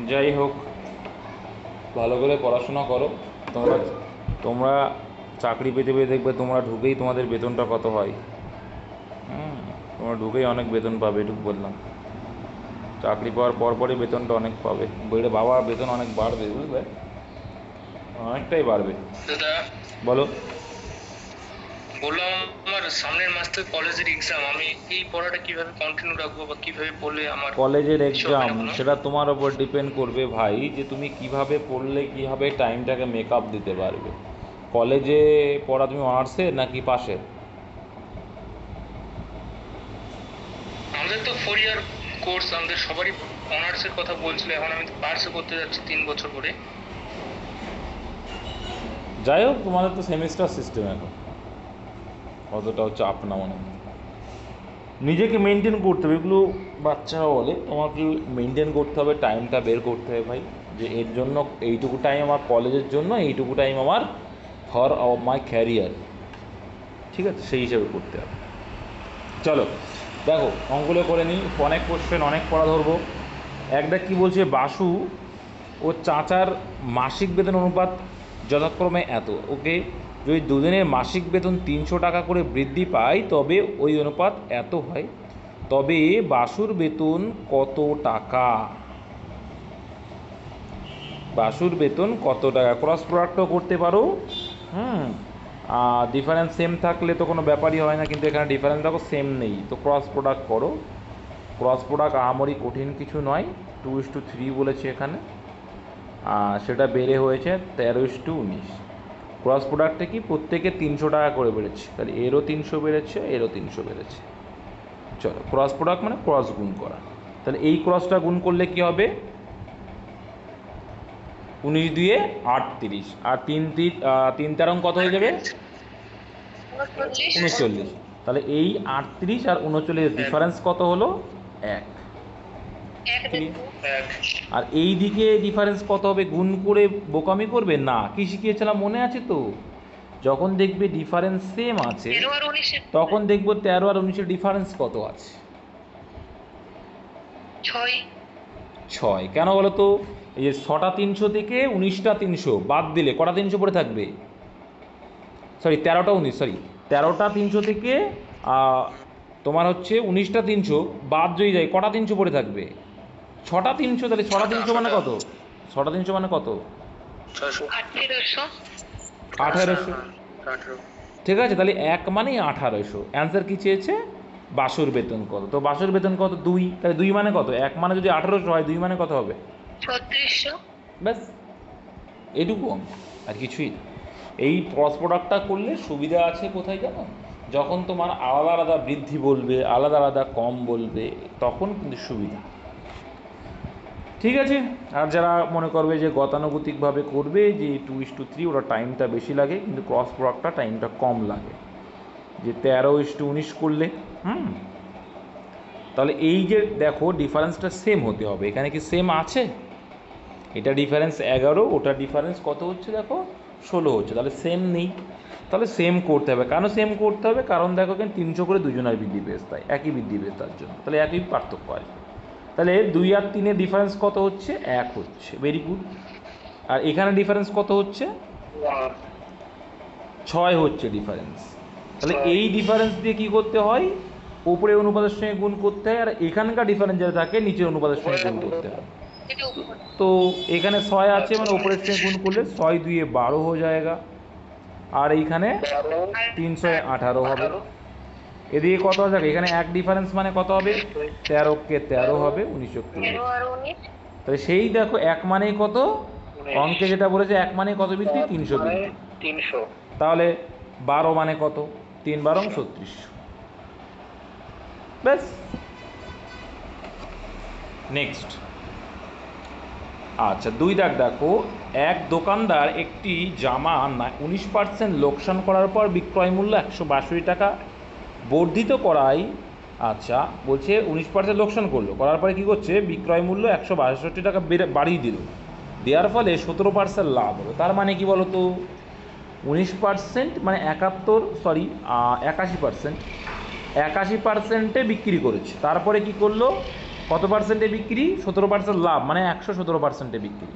যাই হোক, ভালো করে পড়াশোনা করো। তোমরা তোমরা চাকরি পেতে পেতে দেখবে তোমরা ঢুকেই তোমাদের বেতনটা কত হয়। হুম, তোমরা ঢুকেই অনেক বেতন পাবে, এটুকু বললাম। চাকরি পাওয়ার পরপরই বেতনটা অনেক পাবে, বইটা বাবা বেতন অনেক বাড়বে, বুঝলে, অনেকটাই বাড়বে। দাদা, বলো। বললাম আমার সামনের মাস থেকে কলেজের এক্সাম, আমি এই পড়াটা কিভাবে কন্টিনিউ রাখবো বা কিভাবে পড়লে আমার কলেজের কিছু হবে এক্সাম না কোনো? সেটা তোমার ওপর ডিপেন্ড করবে ভাই, যে তুমি কিভাবে পড়লে কীভাবে টাইমটাকে মেকআপ দিতে পারবে। কলেজে পড়া তুমি অনার্সের নাকি পাশের? আমাদের তো 4 ইয়ার কোর্স, আমাদের সবারই অনার্সের কথা বলছিল, এখন আমি পার্সে করতে যাচ্ছি 3 বছর করে। যাই হোক, তোমাদের তো সেমিস্টার সিস্টেম এখন, অতটাও চাপ না মনে হয়। নিজেকে মেনটেন করতে হবে, এগুলো বাচ্চারা বলে, তোমাকে মেনটেন করতে হবে, টাইমটা বের করতে হবে ভাই, যে এর জন্য এইটুকু টাইম আমার কলেজের জন্য, এইটুকু টাইম আমার ফর মাই ক্যারিয়ার। ঠিক আছে, সেই হিসেবে করতে হবে। চলো দেখো, অঙ্কগুলো করে নিই, অনেক কোশ্চেন, অনেক পড়া ধরবো। একটা কি বলছে, বাসু ও চাচার মাসিক বেতন অনুপাত যথাক্রমে এত। ওকে, যদি দুজনের মাসিক বেতন 300 টাকা করে বৃদ্ধি পায় তবে ওই অনুপাত এত হয়, তবে বাসুর বেতন কত টাকা? বাসুর বেতন কত টাকা? ক্রস প্রোডাক্টও করতে পারো। হুম, ডিফারেন্স সেম থাকলে তো কোনো ব্যাপারই হয় না, কিন্তু এখানে ডিফারেন্স দেখো সেম নেই, তো ক্রস প্রোডাক্ট করো। ক্রস প্রোডাক্ট আহামরি কঠিন কিছু নয়, 2:3 বলেছে এখানে, সেটা বেড়ে হয়েছে 13:19। ক্রস প্রোডাক্টে কি প্রত্যেকে 300 টাকা করে বেড়েছে, তাহলে এরও 300 বেড়েছে, এরও 300 বেড়েছে। চলো, ক্রস প্রোডাক্ট মানে ক্রস গুণ করা, তাহলে এই ক্রসটা গুণ করলে কি হবে, 19 দিয়ে 38, আর 3 3 কত হয়ে যাবে, 39। তাহলে এই 38 আর 39 ডিফারেন্স কত হলো, 1। আর এই দিকে ডিফারেন্স কত হবে, গুণ করে বোকামি করবে না, কি শিখিয়েছিলাম মনে আছে তো? যখন দেখবে ডিফারেন্স সেম আছে তখন দেখবো 13 আর 19-এর ডিফারেন্স কত আছে, 6। কেন বলো তো? এই যে 6টা 300 থেকে 19টা 300 বাদ দিলে কটা 300 পড়ে থাকবে, সরি 13টা 19, সরি 13টা 300 থেকে তোমার হচ্ছে 19টা 300 বাদ যদি যায় কটা 300 পড়ে থাকবে, 6টা 300। তাহলে 6টা 300 মানে কত, 6টা 300 মানে কত, 1800। ঠিক আছে, তাহলে 1 মানেই 1800। অ্যান্সার কি চেয়েছে, বাসুর বেতন কত, তো বাসুর বেতন কত 2, তাহলে 2 মানে কত, 1 মানে যদি 1800 হয় 2 মানে কত হবে, 3600। ব্যাস, এটুকু অঙ্ক, আর কিছুই না। এই ক্রস প্রোডাক্টটা করলে সুবিধা আছে কোথায় জানো, যখন তোমার আলাদা আলাদা বৃদ্ধি বলবে, আলাদা আলাদা কম বলবে, তখন কিন্তু সুবিধা। ঠিক আছে, আর যারা মনে করবে যে গতানুগতিকভাবে করবে, যে 2:3, ওরা টাইমটা বেশি লাগে, কিন্তু ক্রস প্রোডাক্টটা টাইমটা কম লাগে, যে 13:19 করলে। হুম, তাহলে এই যে দেখো ডিফারেন্সটা সেম হতে হবে, এখানে কি সেম আছে, এটা ডিফারেন্স 11, ওটা ডিফারেন্স কত হচ্ছে দেখো 16 হচ্ছে, তাহলে সেম নেই। তাহলে সেম করতে হবে, কেন সেম করতে হবে, কারণ দেখো এখানে 300 করে দুজনের বৃদ্ধি পেয়েছে, তাই একই বৃদ্ধি পেয়েছে, তার জন্য তাহলে একই পার্থক্য আসবে। তাহলে 2 আর 3-এর ডিফারেন্স কত হচ্ছে, 1 হচ্ছে, ভেরি গুড। আর এখানে ডিফারেন্স কত হচ্ছে, 6 হচ্ছে ডিফারেন্স। তাহলে এই ডিফারেন্স দিয়ে কী করতে হয়, ওপরে অনুপাতের সঙ্গে গুণ করতে হয়, আর এখানকার ডিফারেন্স যেটা থাকে নিচের অনুপাতের সঙ্গে গুণ করতে হয়। তো এখানে 6 আছে মানে ওপরের সঙ্গে গুণ করলে 6 2 12 হয়ে যায়গা, আর এইখানে 318 হবে। এদিকে কত হবে, এখানে 1 ডিফারেন্স মানে কত হবে, 13 কে 13 হবে, 19 তাহলে সেই দেখো 1 মানেই কত, অঙ্কে যেটা বলেছে 1 মানে কত বৃদ্ধি, 300 বৃদ্ধি। তাহলে 12 মানে কত, 3 12 36। ব্যাস, নেক্সট। আচ্ছা 2 দাগ দেখো, এক দোকানদার একটি জামা 19% লোকসান করার পর বিক্রয় মূল্য 162 টাকা বর্ধিত করায়, আচ্ছা বলছে 19% লোকসান করলো, করার পরে কী করছে, বিক্রয় মূল্য 162 টাকা বাড়িয়ে দিল, দেওয়ার ফলে 17% লাভ হলো। তার মানে কি বলো তো, 19% মানে 81% বিক্রি করেছে, তারপরে কি করলো, কত পার্সেন্টে বিক্রি? 17% লাভ, মানে 117%-এ বিক্রি।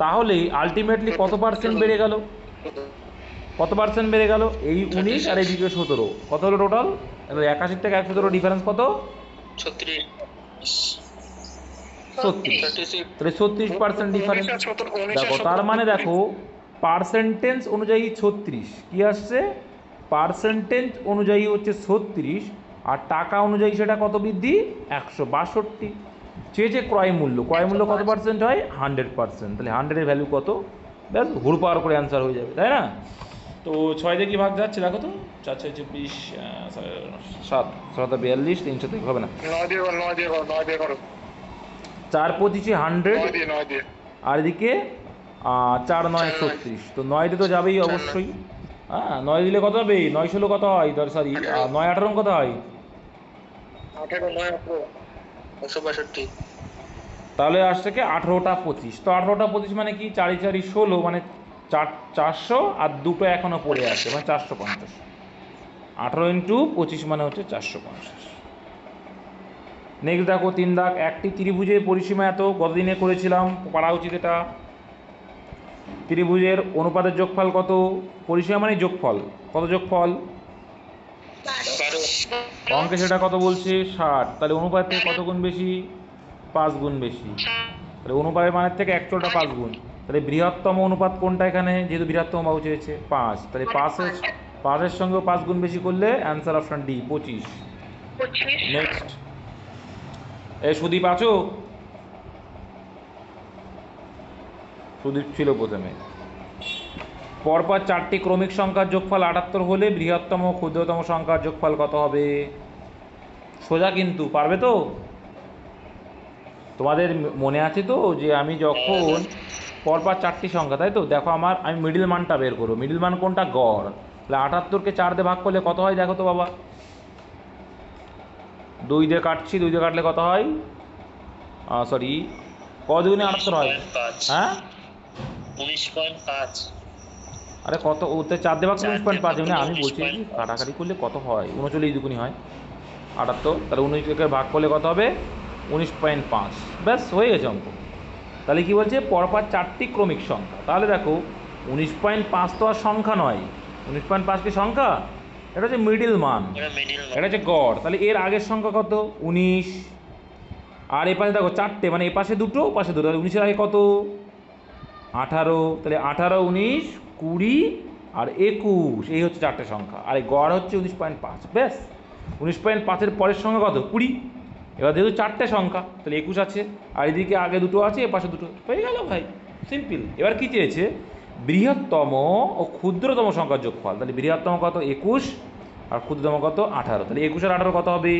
তাহলে আলটিমেটলি কত পার্সেন্ট বেড়ে গেল? কত পার্সেন্ট বেড়ে গেল? এই 19 আর এইদিকে 17, কত হলো টোটাল? 81 থেকে 117 ডিফারেন্স কত? 36। 36, তাহলে 36% ডিফারেন্স। দেখো তার মানে দেখো পার্সেন্টেজ অনুযায়ী 36 কি আসছে? পার্সেন্টেজ অনুযায়ী হচ্ছে 36, আর টাকা অনুযায়ী সেটা কত বৃদ্ধি? 162। চেয়েছে ক্রয় মূল্য, ক্রয় মূল্য কত পার্সেন্ট হয়? 100%। তাহলে 100-এর ভ্যালু কত? ব্যাস হুড়পাড় করে অ্যান্সার হয়ে যাবে, তাই না? তো 6 দিয়ে কি ভাগ যাচ্ছে দেখো তো, 4 6 24, 7 7 42, 300 থেকে হবে না। 4 25 100, আর এদিকে 4 9 36, তো 9 দিয়ে তো যাবেই অবশ্যই। হ্যাঁ, 9 দিলে কত হবে? 9 16 কত হয়? সরি, 9 18 কত হয়? 162। তাহলে আসছে কি 18টা 25। তো 18টা 25 মানে কি? 4 4 16, মানে 400, আর দুটো এখনো পড়ে আছে, মানে 450। 18 ইন্টু 25 মানে হচ্ছে 450। নেক্সট দেখো 3 দাগ, একটি ত্রিভুজের পরিসীমা এত, গতদিনে করেছিলাম, পারা উচিত এটা। ত্রিভুজের অনুপাতের যোগফল কত? পরিসীমা মানে যোগফল, কত যোগফল? অঙ্কে সেটা কত বলছে? 60। তাহলে অনুপাত থেকে কত গুণ বেশি? 5 গুণ বেশি। তাহলে অনুপাতের মানের থেকে অ্যাকচুয়ালটা 5 গুণ। তাহলে বৃহত্তম অনুপাত কোনটা এখানে? যেহেতু বৃহত্তম বাহু চেয়েছে 5, তাহলে 5-এর সঙ্গেও 5 গুণ বেশি করলে answer option D 25। Next, Sudip আছো? সুদীপ ছিল প্রথমে। পরপর 4টি ক্রমিক সংখ্যার যোগফল 78 হলে বৃহত্তম ও ক্ষুদ্রতম সংখ্যার যোগফল কত হবে? সোজা কিন্তু, পারবে তো? তোমাদের মনে আছে তো যে আমি যখন পরপর 4টি সংখ্যা, তাই তো, দেখো আমি মিডিল মানটা বের করবো। মিডিল মান কোনটা? গড়। তাহলে 78কে 4 দিয়ে ভাগ করলে কত হয় দেখো তো বাবা? 2 দিয়ে কাটছি, 2 দিয়ে কাটলে কত হয়? সরি, কত দুগুণে 78 হয়? হ্যাঁ, 19.5। আরে কত? ওতে 4 দিয়ে ভাগ করলে 19.5, মানে আমি বলছি কি কাটাকাটি করলে কত হয়? 39 দুগুণি হয় 78, তাহলে 19 থেকে ভাগ করলে কত হবে? 19.5। ব্যাস, হয়ে গেছে অঙ্ক। তাহলে কি বলছে? পরপর 4টি ক্রমিক সংখ্যা। তাহলে দেখো 19.5 তো আর সংখ্যা নয়। 19.5 কি সংখ্যা? এটা হচ্ছে মিডিল মান, এটা হচ্ছে গড়। তাহলে এর আগের সংখ্যা কত? 19। আর এ পাশে দেখো 4টে, মানে এ পাশে দুটো, ও পাশে দুটো, তাহলে 19-এর আগে কত? 18। তাহলে 18 19 20 আর 21, এই হচ্ছে 4টে সংখ্যা। আর এই গড় হচ্ছে 19.5। ব্যাস, 19.5-এর পরের সংখ্যা কত? 20। এবার যেহেতু 4টে সংখ্যা, তাহলে 21 আছে, আর এদিকে আগে দুটো আছে, এ পাশে দুটো, হয়ে গেল ভাই, সিম্পল। এবার কি চেয়েছে? বৃহত্তম ও ক্ষুদ্রতম সংখ্যার যোগফল। তাহলে বৃহত্তম কত? 21, আর ক্ষুদ্রতম কত? 18। তাহলে 21 আর 18 কত হবে?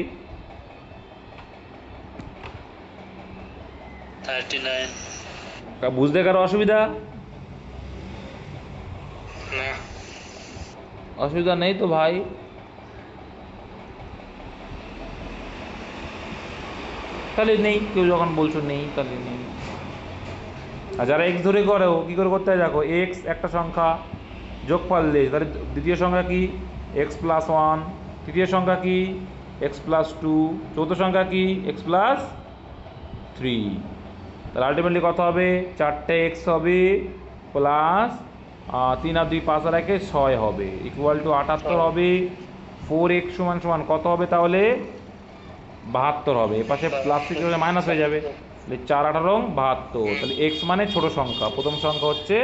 39। বুঝতে কারো অসুবিধা? না, অসুবিধা নেই তো ভাই? তাহলে নেই, কেউ যখন বলছো নেই তাহলে নেই। আর যারা এক্স ধরে করো, কী করে করতে হয় দেখো, এক্স একটা সংখ্যা, যোগফল দিয়ে, তাহলে দ্বিতীয় সংখ্যা কি? এক্স প্লাস 1, তৃতীয় সংখ্যা কি? এক্স প্লাস 2, চতুর্থ সংখ্যা কি? X plus 3। তাহলে আলটিমেটলি কত হবে? 4টে এক্স হবে প্লাস 3 আর 2 5 আর 1 6 হবে, ইকুয়াল টু 78 হবে। 4x সমান সমান কত হবে তাহলে? 72 হবে। এ পাশে প্লাস থেকে মাইনাস হয়ে যাবে, তাহলে 4 18 72। তাহলে এক্স মানে ছোট সংখ্যা, প্রথম সংখ্যা হচ্ছে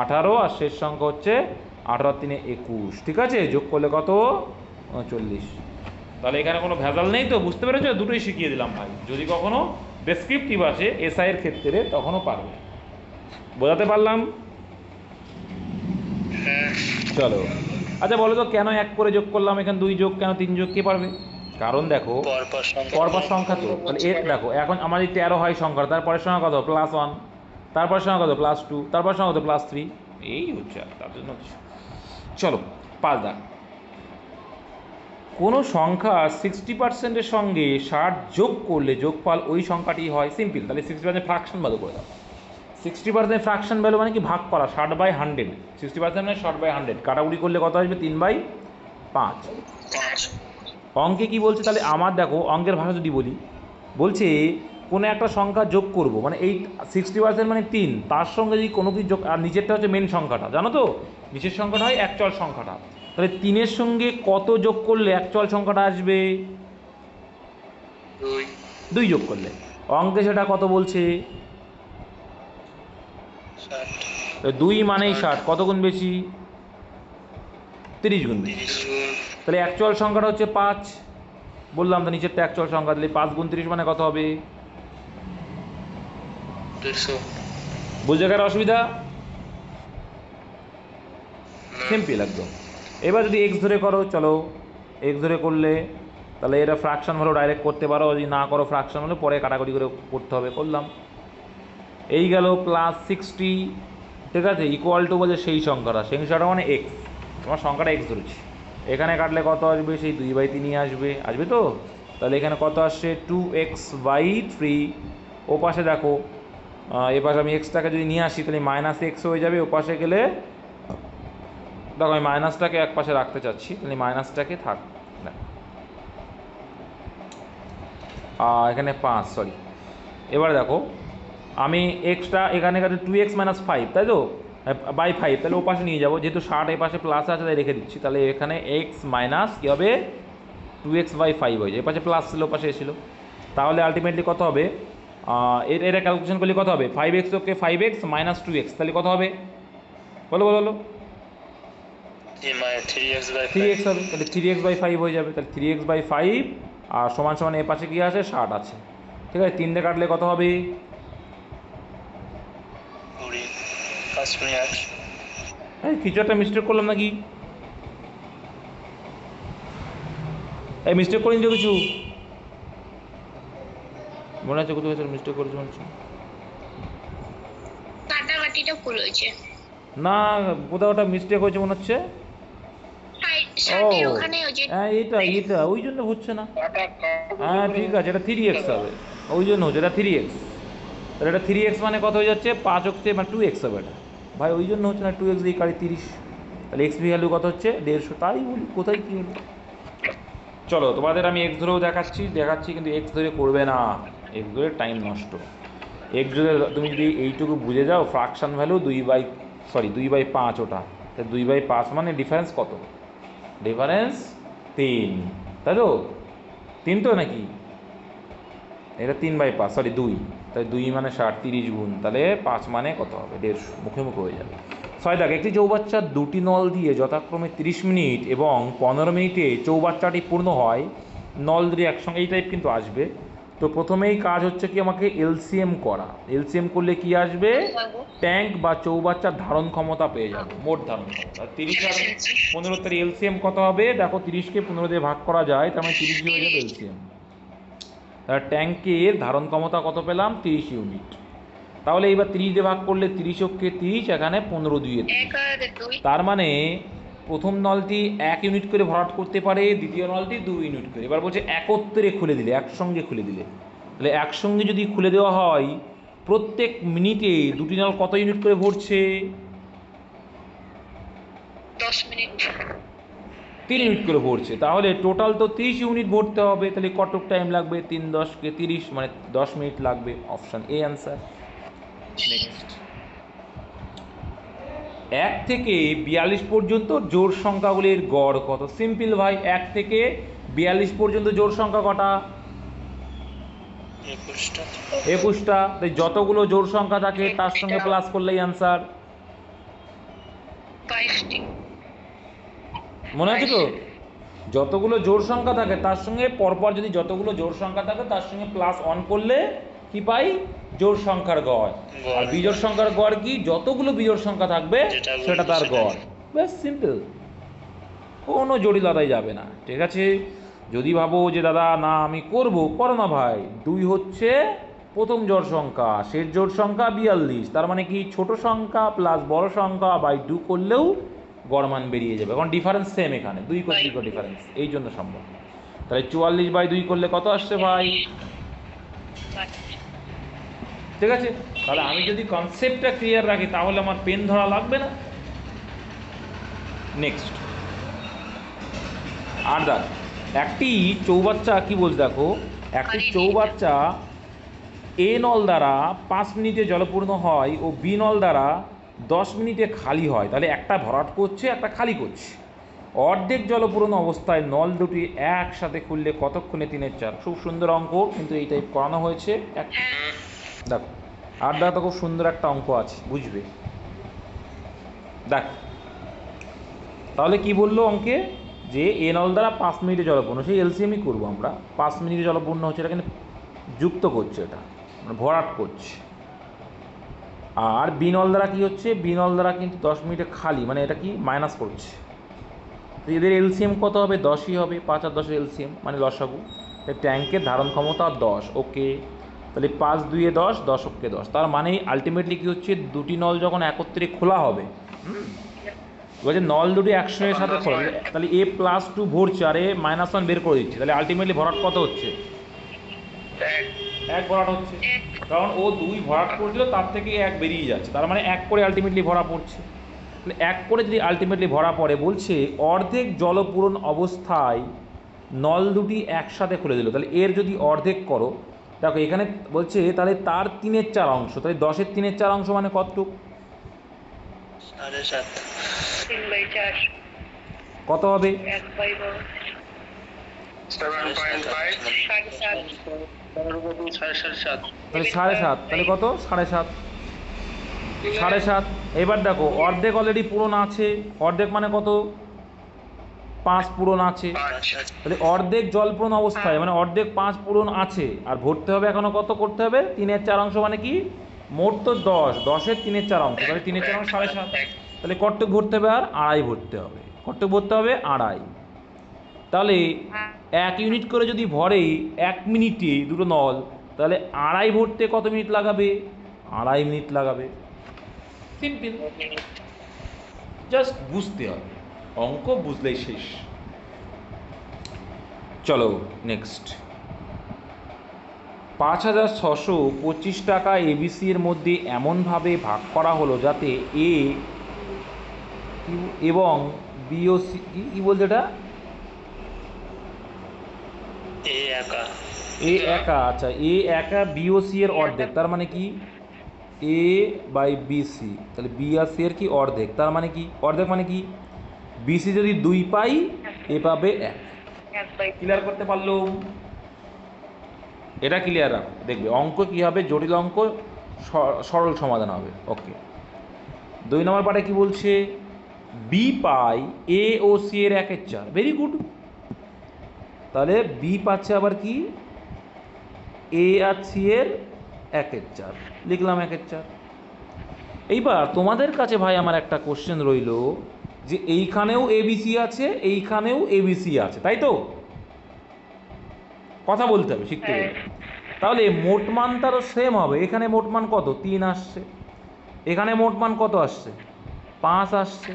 18, আর শেষ সংখ্যা হচ্ছে 18 আর 3 21। ঠিক আছে, যোগ করলে কত? 39। তাহলে এখানে কোনো ভেজাল নেই তো, বুঝতে পেরেছো? দুটোই শিখিয়ে দিলাম ভাই, যদি কখনো ডেসক্রিপটিভ আসে এসআই এর ক্ষেত্রে তখনও পারবে। বোঝাতে পারলাম? চলো, আচ্ছা বলো তো কেন 1 করে যোগ করলাম? এখানে 2 যোগ কেন 3 যোগ? কে পারবে? কারণ দেখো পরপর সংখ্যা তো, তাহলে এর দেখো এখন আমার এই 13 হয় সংখ্যা, তারপরের সংখ্যা কত? +1, তারপরের সংখ্যা কত? +2, তারপরের সংখ্যা কত? +3, এই হচ্ছে। তার জন্য চলো 5 দাগ। কোনো সংখ্যা 60%-এর সঙ্গে 60 যোগ করলে যোগফল ওই সংখ্যাটি হয়। সিম্পল। তাহলে 60% ফ্র্যাকশন ভ্যালু করে দাও। 60% ফ্র্যাকশন ভ্যালু মানে কি? ভাগ করা, 60/100। 60% মানে 60/100, কাটাকুটি করলে কত আসবে? 3/5। অঙ্কে কি বলছে? তাহলে আমার দেখো অঙ্কের ভাষা যদি বলি, বলছে কোনো একটা সংখ্যা যোগ করব, মানে এই 60% মানে 3, তার সঙ্গে যদি কোনো কিছু যোগ, আর নিচেরটা হচ্ছে মেন সংখ্যাটা, জানো তো নিচের সংখ্যাটা হয় অ্যাকচুয়াল সংখ্যাটা, তাহলে 3-এর সঙ্গে কত যোগ করলে অ্যাকচুয়াল সংখ্যাটা আসবে? 2 যোগ করলে। অঙ্কে সেটা কত বলছে? 2 মানেই 60, কত গুণ বেশি? 30 গুণ বেশি। তাহলে অ্যাকচুয়াল সংখ্যাটা হচ্ছে 5, বললাম তো নিচেরটা অ্যাকচুয়াল সংখ্যা, তাহলে 5 গুণ 30 মানে কত হবে? 150। বুঝতে গেলে অসুবিধা? সিম্পল একদম। এবার যদি এক্স ধরে করো, চলো এক্স ধরে করলে তাহলে এটা ফ্র্যাকশন হলেও ডাইরেক্ট করতে পারো, যদি না করো ফ্র্যাকশন হলে পরে কাটাকুটি করে করতে হবে, করলাম। এই গেল +60, ঠিক আছে, ইকুয়াল টু বলছে সেই সংখ্যাটা মানে এক্স, তোমার সংখ্যাটা এক্স ধরেছি, এখানে কাটলে কত আসবে? সেই 2/3 আসবে, আসবে তো? তাহলে এখানে কত আসছে? 2x/3। ও পাশে দেখো, এ পাশে আমি এক্সটাকে যদি নিয়ে আসি তাহলে -x হয়ে যাবে, ও পাশে গেলে দেখো আমি মাইনাসটাকে এক পাশে রাখতে চাচ্ছি, তাহলে মাইনাসটাকে থাক, এখানে 5, সরি। এবার দেখো আমি এক্সটা এখানে কাছে 2x - 5, তাই তো, বাই 5, তাহলে ও পাশে নিয়ে যাবো, যেহেতু 60 এই পাশে প্লাস আছে তাই রেখে দিচ্ছি, তাহলে এখানে x মাইনাস কী হবে? 2x/5 হয়ে যায়, এ পাশে প্লাস ছিল ও পাশে এসেছিলো, তাহলে আলটিমেটলি কত হবে? এটা ক্যালকুলেশন করলে কত হবে? 5x ওকে 5x - 2x, তাহলে কত হবে? বলো বলো বলো। 3x হবে, তাহলে 3x/5 হয়ে যাবে, তাহলে 3x/5 আর সমান সমান এ পাশে কী আছে? 60 আছে, ঠিক আছে। 3 দিয়ে কাটলে কত হবে? কিছু একটা মিস্টেক করলাম নাকি? এই মিস্টেক করিনি তো কিছু? মনে আছে কোথাও মিস্টেক করেছি মনে হচ্ছে? কাটাকাটিটা ভুল হয়েছে না, কোথাও ওটা মিস্টেক হয়েছে মনে হচ্ছে। ও হ্যাঁ, এটা ওই জন্য হচ্ছে না। হ্যাঁ ঠিক আছে, এটা 3x হবে, ওই জন্য হচ্ছে, এটা 3x। তাহলে এটা 3x মানে কত হয়ে যাচ্ছে? 5 অক্টে মানে 2x হবে এটা, ভাই ওই জন্য হচ্ছে না। 2x দিয়ে কারি 30, তাহলে এক্স ভ্যালু কত হচ্ছে? 150। তাই বলি কোথায় কী হলো। চলো তোমাদের আমি এক্স ধরেও দেখাচ্ছি, কিন্তু এক্স ধরে করবে না, এক্স ধরে টাইম নষ্ট। এক্স ধরে তুমি যদি এইটুকু বুঝে যাও, ফ্র্যাকশন ভ্যালু 2/5, ওটা, তাই 2/5 মানে ডিফারেন্স কত? ডিফারেন্স 3, তাই তো? 3 তো নাকি? এটা 3/5, 2, তাই 2 মানে 60, 30 গুণ, তাহলে 5 মানে কত হবে? 150, মুখে মুখে হয়ে যাবে। 6 দাগ, একটি চৌবাচ্চার 2টি নল দিয়ে যথাক্রমে 30 মিনিট এবং 15 মিনিটে চৌবাচ্চাটি পূর্ণ হয়, নল দুটি একসঙ্গে, এই টাইপ কিন্তু আসবে। তো প্রথমেই কাজ হচ্ছে কি, আমাকে এলসিএম করা। এলসিএম করলে কি আসবে? ট্যাঙ্ক বা চৌবাচ্চার ধারণ ক্ষমতা পেয়ে যাবো, মোট ধারণ ক্ষমতা। 30 আর 15, তার এলসিএম কত হবে? দেখো 30কে 15 দিয়ে ভাগ করা যায়, তার মানে 30 হয়ে যাবে এলসিএম। তার ট্যাঙ্কের ধারণ ক্ষমতা কত পেলাম? 30 ইউনিট। তাহলে এইবার 30 দিয়ে ভাগ করলে 30 অক্ষে 30, এখানে 15 2 তার মানে প্রথম নলটি 1 ইউনিট করে ভরাট করতে পারে, দ্বিতীয় নলটি 2 ইউনিট করে। এবার বলছে একত্রে খুলে দিলে, একসঙ্গে খুলে দিলে, তাহলে একসঙ্গে যদি খুলে দেওয়া হয়, প্রত্যেক মিনিটে দুটি নল কত ইউনিট করে ভরছে? 10 মিনিট 3 ইউনিট করে ভরছে, তাহলে টোটাল তো 30 ইউনিট ভরতে হবে, তাহলে কত টাইম লাগবে? 3 × 10 = 30, মানে 10 মিনিট লাগবে। Option A answer. নেক্সট, 1 থেকে 42 পর্যন্ত জোড় সংখ্যাগুলির গড় কত? সিম্পল ভাই, 1 থেকে 42 পর্যন্ত জোড় সংখ্যা কটা? 21টা। তাই যতগুলো জোড় সংখ্যা থাকে তার সঙ্গে প্লাস করলেই অ্যান্সার। 22টি মনে আছে তো? যতগুলো জোড় সংখ্যা থাকে তার সঙ্গে পরপর যদি যতগুলো জোড় সংখ্যা থাকে তার সঙ্গে +1 করলে কি পাই? জোড় সংখ্যার গড়। আর বিজোড় সংখ্যার গড় কি? যতগুলো বিজোড় সংখ্যা থাকবে সেটা তার গড়। ব্যাস সিম্পল, কোনো জটিলতাই যাবে না, ঠিক আছে। যদি ভাবো যে দাদা না আমি করবো, করো না ভাই। 2 হচ্ছে প্রথম জোড় সংখ্যা, শেষ জোড় সংখ্যা 42, তার মানে কি ছোট সংখ্যা প্লাস বড় সংখ্যা বাই 2 করলেও গড় মান বেরিয়ে যাবে, কারণ ডিফারেন্স সেম, এখানে 2 × 2 ডিফারেন্স, এই জন্য সম্ভব। তাহলে 44/2 করলে কত আসছে ভাই? ঠিক আছে, তাহলে আমি যদি কনসেপ্টটা ক্লিয়ার রাখি তাহলে আমার পেন ধরা লাগবে না। নেক্সট, 8 দাগ, একটি চৌবাচ্চা কি বলছে দেখো, একটি চৌবাচ্চা এ নল দ্বারা 5 মিনিটে জলপূর্ণ হয় ও বি নল দ্বারা 10 মিনিটে খালি হয়, তাহলে একটা ভরাট করছে একটা খালি করছে। অর্ধেক জলপূরণ অবস্থায় নল দুটি একসাথে খুললে কতক্ষণে 3/4? খুব সুন্দর অঙ্ক, কিন্তু এই টাইপ করানো হয়েছে। দেখো আর দেখো খুব সুন্দর একটা অঙ্ক আছে, বুঝবে। দেখ তাহলে কি বললো অঙ্কে, যে এ নল দ্বারা 5 মিনিটে জলপূর্ণ, সেই এলসিএমই করবো আমরা। 5 মিনিটে জলপূর্ণ হচ্ছে, এটা কিন্তু যুক্ত করছে, এটা মানে ভরাট করছে। আর বি নল দ্বারা কী হচ্ছে, বি নল দ্বারা কিন্তু 10 মিনিটে খালি, মানে এটা কি মাইনাস করছে। তো এদের এলসিএম কত হবে? 10ই হবে। 5 আর 10 এলসিএম মানে লসাগু। ট্যাঙ্কের ধারণ ক্ষমতা 10, ওকে। তাহলে 5 2 10, 10 ওকে 10। তার মানে আলটিমেটলি কী হচ্ছে, দুটি নল যখন একত্রে খোলা হবে, বলছে নল দুটি 100 এর সাথে খোলা, তাহলে A+2 ভরছে আর A-1 বের করে দিচ্ছে, তাহলে আলটিমেটলি ভরাট কত হচ্ছে? 1 ভরাট হচ্ছে, কারণ ও 2 ভরাট করছিল, তার থেকে 1 বেরিয়ে যাচ্ছে, তার মানে 1 করে আলটিমেটলি ভরা পড়ছে। তাহলে 1 করে যদি আলটিমেটলি ভরা পড়ে, বলছে অর্ধেক জলপূরণ অবস্থায় নল দুটি একসাথে খুলে দিল, তাহলে এর যদি অর্ধেক করো, দেখো এখানে বলছে তাহলে তার 3/4 অংশ, তাহলে 10-এর 3/4 অংশ মানে কতটুক? 7.5 3/4 কত হবে? 1/4 7.5 7.5 তাহলে 7.5, তাহলে কত? 7.5 7.5। এবার দেখো অর্ধেক অলরেডি পূরণ আছে, অর্ধেক মানে কত? 5 পূরণ আছে, তাহলে অর্ধেক জল পূরণ অবস্থায় মানে অর্ধেক 5 পূরণ আছে, আর ভরতে হবে এখনো কত করতে হবে? 3/4 অংশ, মানে কি মোট তো 10, 10-এর 3/4 অংশ, তাহলে 3/4 অংশ 7.5, তাহলে কতটুক ভরতে হবে? আর 2.5 ভরতে হবে। কতটুক ভরতে হবে? 2.5। তাহলে 1 ইউনিট করে যদি ভরে 1 মিনিটে দুটো নল, তাহলে 2.5 ভরতে কত মিনিট লাগাবে? 2.5 মিনিট লাগাবে। সিম্পল, জাস্ট বুঝতে হবে, অঙ্ক বুঝলেই শেষ। চলো নেক্সট। 5,625 টাকা এবিসি এর মধ্যে এমনভাবে ভাগ করা হলো যাতে এ এবং বিওসি, কি বলছে এটা? এ একা, আচ্ছা এ একা বিওসি এর অর্ধেক, তার মানে কি A/BC, তাহলে বি আর সি এর কি অর্ধেক, তার মানে কি অর্ধেক মানে কি বিসি যদি 2 পাই, এ পাবে 1। ক্লিয়ার করতে পারলো? এটা ক্লিয়ার রাখো, দেখবে অঙ্ক কী হবে, জটিল অঙ্ক সরল সমাধান হবে। ওকে, 2 নম্বর পার্টে কি বলছে? বি পাই এ ও সি এর 1/4, ভেরি গুড। তাহলে বি পাচ্ছে আবার কি এ আর সি এর 1/4, লিখলাম 1/4। এইবার তোমাদের কাছে ভাই আমার একটা কোশ্চেন রইল, যে এইখানেও এবিসি আছে, এইখানেও এবিসি আছে, তাই তো? কথা বলতে হবে, শিখতে হবে। তাহলে মোট মান তারও সেম হবে। এখানে মোট মান কত? 3 আসছে, এখানে মোট মান কত আসছে? 5 আসছে।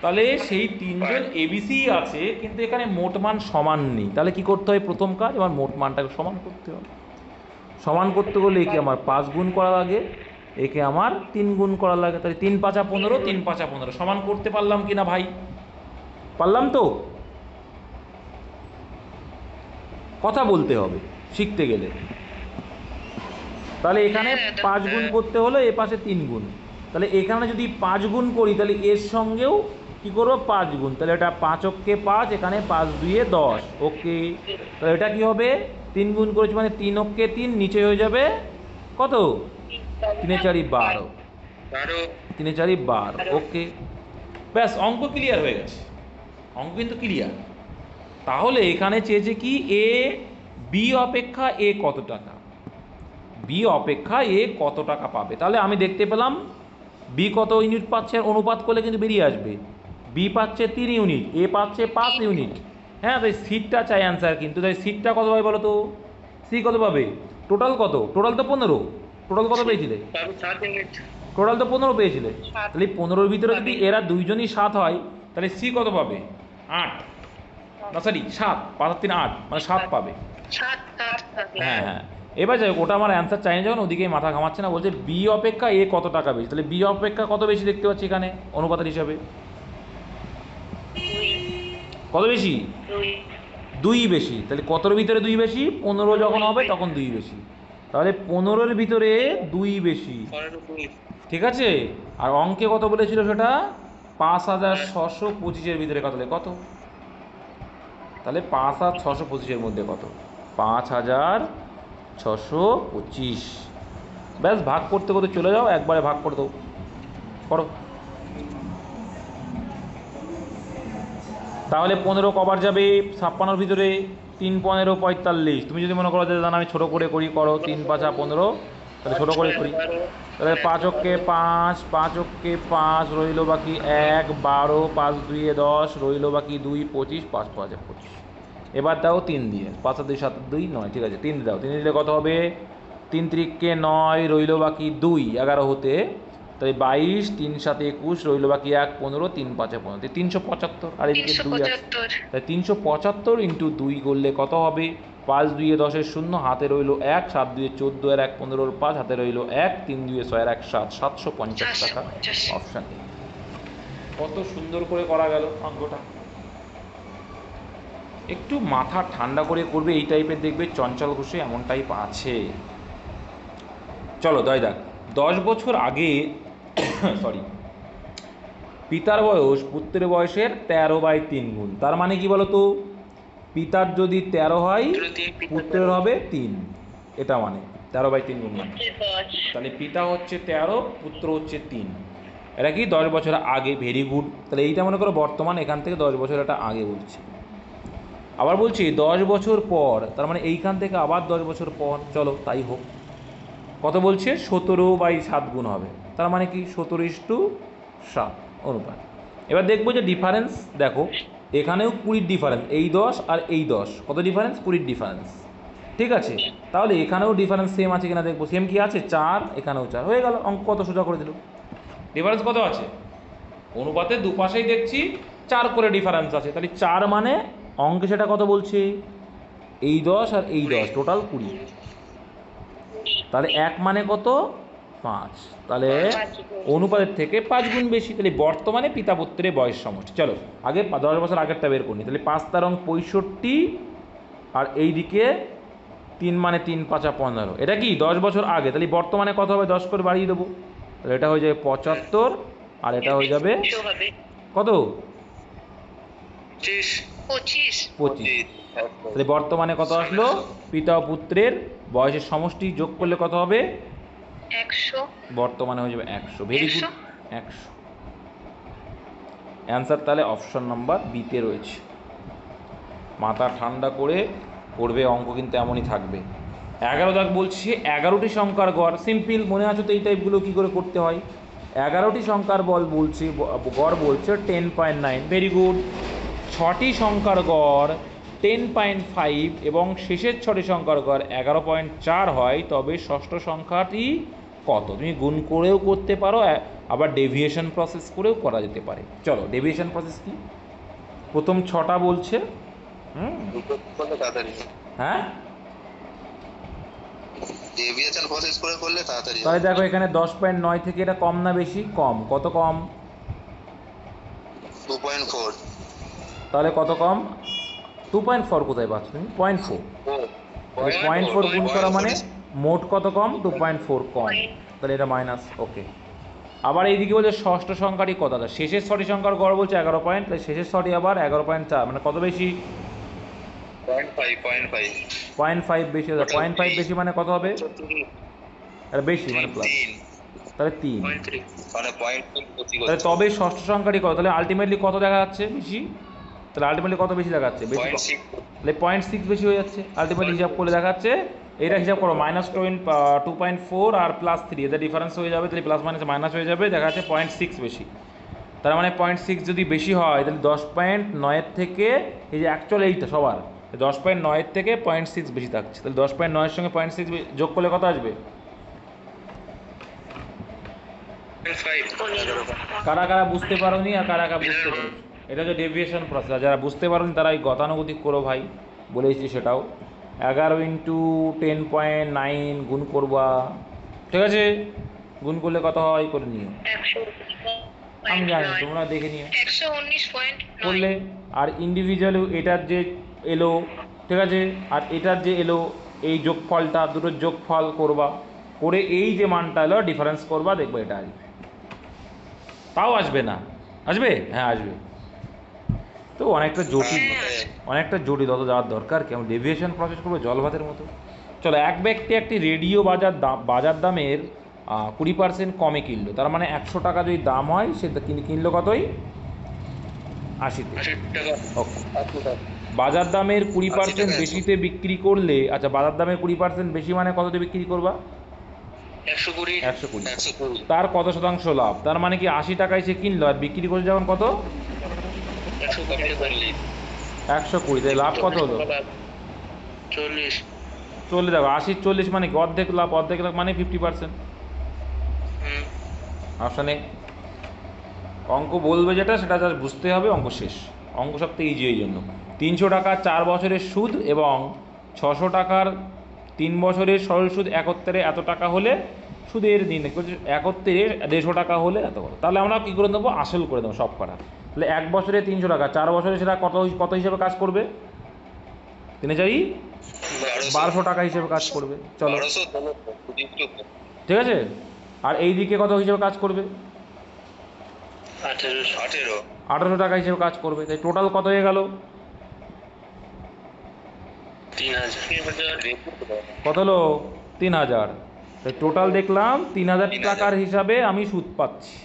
তাহলে সেই 3জন এবিসি আছে, কিন্তু এখানে মোট মান সমান নেই। তাহলে কি করতে হয়? প্রথম কাজ, এবার মোট মানটাকে সমান করতে হবে। সমান করতে গেলে একে আমার 5 গুণ করা লাগে, একে আমার 3 গুণ করা লাগে, তাহলে 3 5 15, 3 5 15। সমান করতে পারলাম কি না ভাই? পারলাম তো? কথা বলতে হবে শিখতে গেলে। তাহলে এখানে 5 গুণ করতে হলো, এ পাশে 3 গুণ, তাহলে এখানে যদি 5 গুণ করি, তাহলে এর সঙ্গেও কি করবো? 5 গুণ, তাহলে এটা 5 অক্ষে 5, এখানে 5 2 10, ওকে। তাহলে এটা কি হবে? 3 গুণ করেছি মানে 3 অক্ষে 3, নিচে হয়ে যাবে কত? 3 4 12, 3 4 12, ওকে। ব্যাস, অঙ্ক ক্লিয়ার হয়ে গেছে, অঙ্ক কিন্তু ক্লিয়ার। তাহলে এখানে চেয়েছে কি, এ বি অপেক্ষা এ কত টাকা, বি অপেক্ষা এ কত টাকা পাবে। তাহলে আমি দেখতে পেলাম বি কত ইউনিট পাচ্ছে, অনুপাত করলে কিন্তু বেরিয়ে আসবে। বি পাচ্ছে 3 ইউনিট, এ পাচ্ছে 5 ইউনিট। হ্যাঁ, তাই সিটটা চাই অ্যান্সার, কিন্তু তাই সিটটা কত পাবে বলো তো? সি কত পাবে? টোটাল কত? টোটাল তো 15। টোটাল কত পেয়েছিলে? টোটাল তো 15 পেয়েছিলে। তাহলে 15-র ভিতরে যদি এরা দুইজনই 7 হয়, তাহলে সি কত পাবে? 8, না সরি 7, 5 আর 3 8, মানে 7 পাবে। হ্যাঁ হ্যাঁ, এবার যাই হোক, ওটা আমার অ্যান্সার চাই না, যখন ওদিকেই মাথা ঘামাচ্ছে না। বলছে বি অপেক্ষা এ কত টাকা বেশি, তাহলে বি অপেক্ষা কত বেশি দেখতে পাচ্ছি এখানে অনুপাতের হিসাবে? কত বেশি? দুই বেশি, তাহলে কতর ভিতরে দুই বেশি? 15 যখন হবে তখন দুই বেশি, তাহলে 15-এর ভিতরে দুই বেশি, 15 ঠিক আছে। আর অঙ্কে কত বলেছিল সেটা? 5625-এর ভিতরে কত? কত? তাহলে 5 আর 625-এর মধ্যে কত? 5625। ব্যাস, ভাগ করতে করতে চলে যাও, একবারে ভাগ করে দাও, করো। তাহলে 15 কবার যাবে 56-এর ভিতরে? 3 15 45। তুমি যদি মনে করো যে জানা আমি ছোটো করে করি, করো 3 5 15, তাহলে ছোটো করে করি। তাহলে 5 অক্কে 5, 5 অক্কে 5, রইল বাকি 1, 12, 5 2 10, রইল বাকি 2 25, 5 5 25। এবার দাও 3 দিয়ে, 5 আর 2 7 2 9, ঠিক আছে, 3 দাও, 3 দিলে কত হবে? 3 3 9, রইল বাকি 2 11 হতে, তাই 22, 3 7 21, রইল বাকি 1 15, 3 5 15, 375। আর এদিকে 2 আছে, 375। তাই 375 ইন্টু 2 করলে কত হবে? 5 2 10 0, হাতে রইল 1, 7 2 14, আর 1 15, 5 হাতে রইল 1, 3 2 6 1 7, 750 টাকা। 750। Option A. কত সুন্দর করে করা গেল অঙ্কটা। একটু মাথা ঠান্ডা করে করবে, এই টাইপের দেখবে চঞ্চল ঘোষে এমন টাইপ আছে। চলো দেখ, 10 বছর আগে সরি, পিতার বয়স পুত্রের বয়সের 13/3 গুণ। তার মানে কি বলো তো? পিতার যদি 13 হয়, পুত্রের হবে 3, এটা মানে 13/3 গুণ মানে। তাহলে পিতা হচ্ছে 13, পুত্র হচ্ছে 3। এটা কি 10 বছর আগে, ভেরি গুড। তাহলে এইটা মনে করো বর্তমান, এখান থেকে 10 বছর এটা আগে বলছি। আবার বলছি 10 বছর পর, তার মানে এইখান থেকে আবার 10 বছর পর, চলো তাই হোক। কত বলছে? 17/7 গুণ হবে, তার মানে কি 17:7 অনুপাত। এবার দেখবো যে ডিফারেন্স, দেখো এখানেও 20 ডিফারেন্স, এই 10 আর এই 10, কত ডিফারেন্স? 20 ডিফারেন্স, ঠিক আছে। তাহলে এখানেও ডিফারেন্স সেম আছে কিনা দেখবো। সেম কি আছে? 4, এখানেও 4, হয়ে গেল, অঙ্ক কত সোজা করে দিল। ডিফারেন্স কত আছে? অনুপাতে দুপাশেই দেখছি 4 করে ডিফারেন্স আছে, তাহলে 4 মানে অঙ্কে সেটা কত বলছে? এই 10 আর এই 10, টোটাল 20। তাহলে 1 মানে কত? 5। তাহলে অনুপাতের থেকে 5 গুণ বেশি, তাহলে বর্তমানে পিতা পুত্রের বয়স সমষ্টি। চলো আগে 10 বছর আগেরটা বের করি। তাহলে 5 তারং 65, আর এই দিকে 3 মানে 3 5 15, এটা কি 10 বছর আগে। তাহলে বর্তমানে কত হবে? 10 করে বাড়িয়ে দেবো, তাহলে এটা হয়ে যাবে 75, আর এটা হয়ে যাবে কত? 25। 25। তাহলে বর্তমানে কত আসলো? পিতা ও পুত্রের বয়সের সমষ্টি যোগ করলে কত হবে? 100। বর্তমানে হয়ে যাবে 100। Very good, 100। অ্যান্সার তাহলে অপশন নাম্বার বিতে রয়েছে। মাথা ঠান্ডা করে করবে, অঙ্ক কিন্তু এমনই থাকবে। 11 দাগ বলছে 11টি সংখ্যার গড়। সিম্পল, মনে আছে তো এই টাইপগুলো কী করে করতে হয়। 11টি সংখ্যার বলছে গড় বলছে 10.9, ভেরি গুড। 6টি সংখ্যার গড় 10.5 এবং শেষের 6টি সংখ্যার গড় 11.4 হয়, তবে ষষ্ঠ সংখ্যাটি কত? তুমি গুণ করেও করতে পারো, আবার ডেভিয়েশন প্রসেস করেও করা যেতে পারে। চলো ডেভিয়েশন প্রসেস কি? প্রথম 6টা বলছে, হ্যাঁ ডেভিয়েশন প্রসেস করে করলে তাড়াতাড়ি তাহলে দেখো এখানে 10.9 থেকে এটা কম না বেশি? কম। কত কম? 2.4। তাহলে কত কম? 2.4 কোথায় পাচ্ছ তুমি? 0.4। তাহলে 0.4 গুণ করা মানে মোট কত কম? 2.4 কম, তাহলে এটা মাইনাস। ওকে, আবার এইদিকে বলছে ষষ্ঠ সংখ্যাটি কত? শেষের 6টি সংখ্যার গড় বলছে 11 পয়েন্ট, তাহলে শেষের 6টি আবার 11.4, মানে কত বেশি? 0.5 বেশি। 0.5 বেশি মানে কত হবে? এটা বেশি মানে প্লাস, তাহলে 3। মানে পয়েন্ট তাহলে তবে ষষ্ঠ সংখ্যাটি কত? তাহলে আলটিমেটলি কত দেখা যাচ্ছে? বেশি। তাহলে আলটিমেটলি কত বেশি দেখাচ্ছে? বেশি। তাহলে 0.6 বেশি হয়ে যাচ্ছে আলটিমেটলি, হিসাব করলে দেখাচ্ছে। এটা হিসাব করো, -2.4 আর +3, এদের ডিফারেন্স হয়ে যাবে, তাহলে প্লাস মাইনাস মাইনাস হয়ে যাবে, দেখা যাচ্ছে 0.6 বেশি। তার মানে 0.6 যদি বেশি হয়, তাহলে 10.9 থেকে, এই যে অ্যাকচুয়াল এইটা সবার 10.9 থেকে 0.6 বেশি থাকছে, তাহলে 10.9 সঙ্গে 0.6 যোগ করলে কত আসবে? কারা কারা বুঝতে পারোনি আর কারা কারা বুঝতে পেরেছো? এটা হচ্ছে ডেভিয়েশন প্রসেস। যারা বুঝতে পারোনি তারা এই গতানুগতিক করো ভাই, বলেছি সেটাও। 11 ইন্টু 10.9 গুণ করবা, ঠিক আছে? গুণ করলে কত হয় করে নিও, আমি জানি, তোমরা দেখে নিও 119.9 করলে। আর ইন্ডিভিজুয়ালি এটার যে এলো, ঠিক আছে, আর এটার যে এলো, এই যোগফলটা, দুটোর যোগফল করবা, করে এই যে মানটা এলো ডিফারেন্স করবা, দেখবে এটা আসবে। তাও আসবে না, আসবে? হ্যাঁ আসবে। তো অনেকটা জটিল, অনেকটা জটিল, অত যাওয়ার দরকার কেমন ডেভিয়েশন প্রসেস করবো জল ভাতের মতো। চলো, এক ব্যক্তি একটি রেডিও বাজার দামের 20% কমে কিনলো, তার মানে 100 টাকা যদি দাম হয় সে কিনলো কতই? 80-তে। 80 টাকা। ওকে। বাজার দামের 20% বেশিতে বিক্রি করলে, আচ্ছা বাজার দামের 20% বেশি মানে কততে বিক্রি করবা? 120। 120। 120। তার কত শতাংশ লাভ? তার মানে কি 80 টাকায় সে কিনলো আর বিক্রি করছে যখন কত? 120। 120। তাই লাভ কত হলো? 40। চলে দেখো, 80 40 মানে কি অর্ধেক লাভ, অর্ধেক লাভ মানে 50%। হুম। অপশানে অঙ্ক বলবে যেটা সেটা জাস্ট বুঝতে হবে, অঙ্ক শেষ। অঙ্ক সবথেকে ইজি এই জন্য। 300 টাকা 4 বছরের সুদ এবং 600 টাকার 3 বছরের সরল সুদ একত্রে এত টাকা হলে সুদের দিন একত্রে 150 টাকা হলে এত করে। তাহলে আমরা কী করে দেবো? আসল করে দেবো সব কটা। তাহলে 1 বছরে 300 টাকা, 4 বছরে সেটা কত হিসেবে কাজ করবে? 3 1200 টাকা হিসেবে কাজ করবে। চলো, 1200। ঠিক আছে। আর এই দিকে কত হিসেবে কাজ করবে? 18। 1800 টাকা হিসেবে কাজ করবে। তাই টোটাল কত হয়ে গেল? 3000। কত হলো? 3000। তাই টোটাল দেখলাম 3000 টাকার হিসাবে আমি সুদ পাচ্ছি।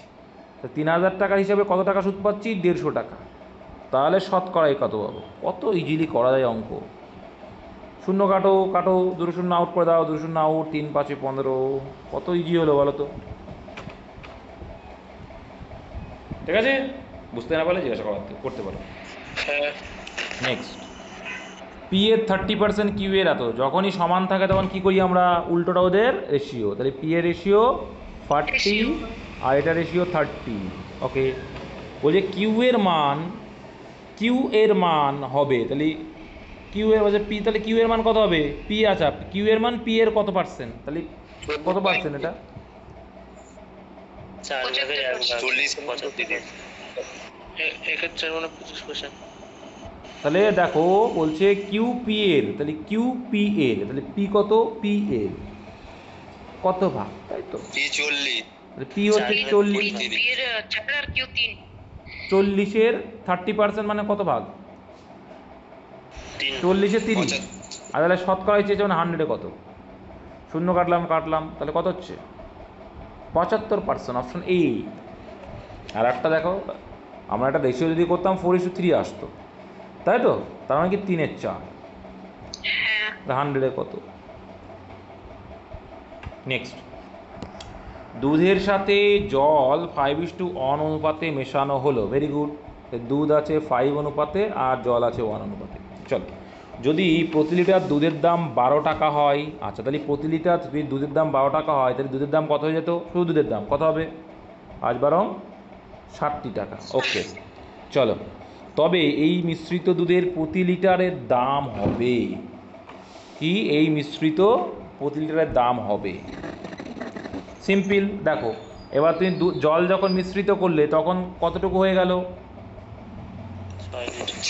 তো 3000 টাকার হিসাবে কত টাকা সুদ পাচ্ছি? 150 টাকা। তাহলে শতকরাই কত পাবো? কত ইজিলি করা যায় অঙ্ক। শূন্য কাটো, কাটো, 2 শূন্য আউট করে দাও, 2 শূন্য আউট, 3 5 15। কত ইজি হলো বলো তো? ঠিক আছে, বুঝতে না পারলে জিজ্ঞাসা করতে পারো। হ্যাঁ। নেক্সট, পি এর 30% কিউ এর এত। যখনই সমান থাকে তখন কি করি আমরা? উল্টোটা ওদের রেশিও। তাহলে পি এর রেশিও 40 আর এটা রেশিও 30। ওকে, বলছে কিউ এর মান হবে, তাহলে কিউ এর বলছে পি, তাহলে কিউ এর মান কত হবে? পি, আচ্ছা কিউ এর মান পি এর কত পার্সেন্ট? তাহলে কত পার্সেন্ট এটা? 40। এক্ষেত্রে মানে 25%। তাহলে দেখো বলছে কিউ পি এর, তাহলে কিউ পি এর, তাহলে পি কত? পি এর কত ভাগ, তাই তো? পি 40। তাহলে পি হচ্ছে 40। এর 4 আর কিউ 3। 40-এর 30% মানে কত ভাগ? 40-এ 30। আর তাহলে শতকরা চেয়েছে মানে 100-এ কত? শূন্য কাটলাম, তাহলে কত হচ্ছে? 75%। Option A. আর একটা দেখো, আমরা একটা রেশিও যদি করতাম 4:3 আসতো, তাই তো? তার মানে কি 3-এর 4। হ্যাঁ। 100-এ কত? নেক্সট, দুধের সাথে জল 5:1 অনুপাতে মেশানো হলো। Very good. দুধ আছে 5 অনুপাতে আর জল আছে 1 অনুপাতে। চল, যদি প্রতি লিটার দুধের দাম 12 টাকা হয়, আচ্ছা তাহলে প্রতি লিটার যদি দুধের দাম 12 টাকা হয়, তাহলে দুধের দাম কত হয়ে যেত? শুধু দুধের দাম কত হবে? 5 60 টাকা। ওকে, চলো, তবে এই মিশ্রিত দুধের প্রতি লিটারের দাম হবে কি? এই মিশ্রিত প্রতি লিটারের দাম হবে সিম্পল। দেখো, এবার তুমি জল যখন মিশ্রিত করলে তখন কতটুকু হয়ে গেল?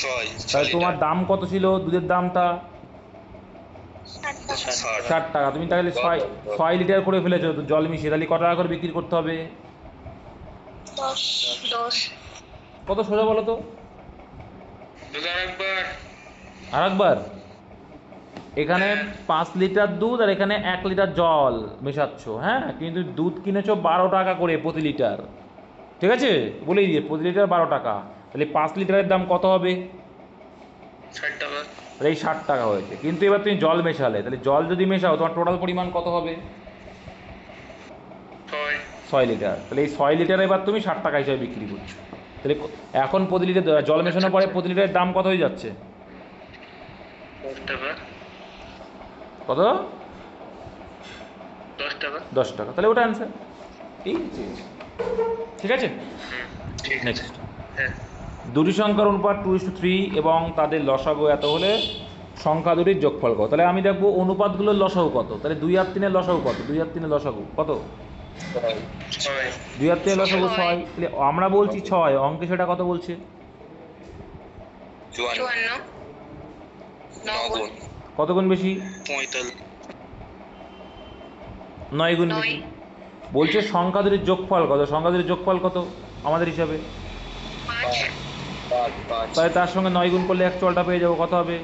6। তাহলে তোমার দাম কত ছিল দুধের দামটা? 60 টাকা। তুমি তাহলে 6 লিটার করে ফেলেছো তো জল মিশিয়ে, তাহলে কত টাকা করে বিক্রি করতে হবে? 10। কত সোজা বলো তো? আর একবার, এখানে 5 লিটার দুধ আর এখানে 1 লিটার জল মেশাচ্ছ, হ্যাঁ, কিন্তু দুধ কিনেছো 12 টাকা করে প্রতি লিটার, ঠিক আছে? বলেই দিয়ে প্রতি লিটার 12 টাকা, তাহলে 5 লিটারের দাম কত হবে? 60 টাকা। তাহলে এই 60 টাকা হয়েছে। কিন্তু এবার তুমি জল মেশালে, তাহলে জল যদি মেশাও তোমার টোটাল পরিমাণ কত হবে? 6 লিটার। তাহলে এই 6 লিটার এবার তুমি 60 টাকা হিসাবে বিক্রি করছো। তাহলে এখন প্রতি লিটার জল মেশানোর পরে প্রতি লিটারের দাম কত হয়ে যাচ্ছে? 10 টাকা। কত? 10 টাকা। 10 টাকা। তাহলে ওটা অ্যান্সার। এই ঠিক আছে। নেক্সট, হ্যাঁ। দুটি সংখ্যার অনুপাত 2:3 এবং তাদের লসাগু এত হলে সংখ্যা দুটির যোগফল কত? তাহলে আমি দেখবো অনুপাতগুলোর লসাগু কত। তাহলে 2 আর 3-এর লসাগু কত? 2 আর 3-এর লসাগু কত? 2 আর 3-এর লসাগু 6। তাহলে আমরা বলছি 6, অঙ্কে সেটা কত বলছে? 54। 9 কত গুণ বেশি? 45 9 গুণ বেশি। বলছে সংখ্যা দুটির যোগফল কত? সংখ্যা দুটির যোগফল কত আমাদের হিসাবে? 5 তাহলে তার সঙ্গে 9 গুণ করলে অ্যাকচুয়ালটা পেয়ে যাবো, কত হবে?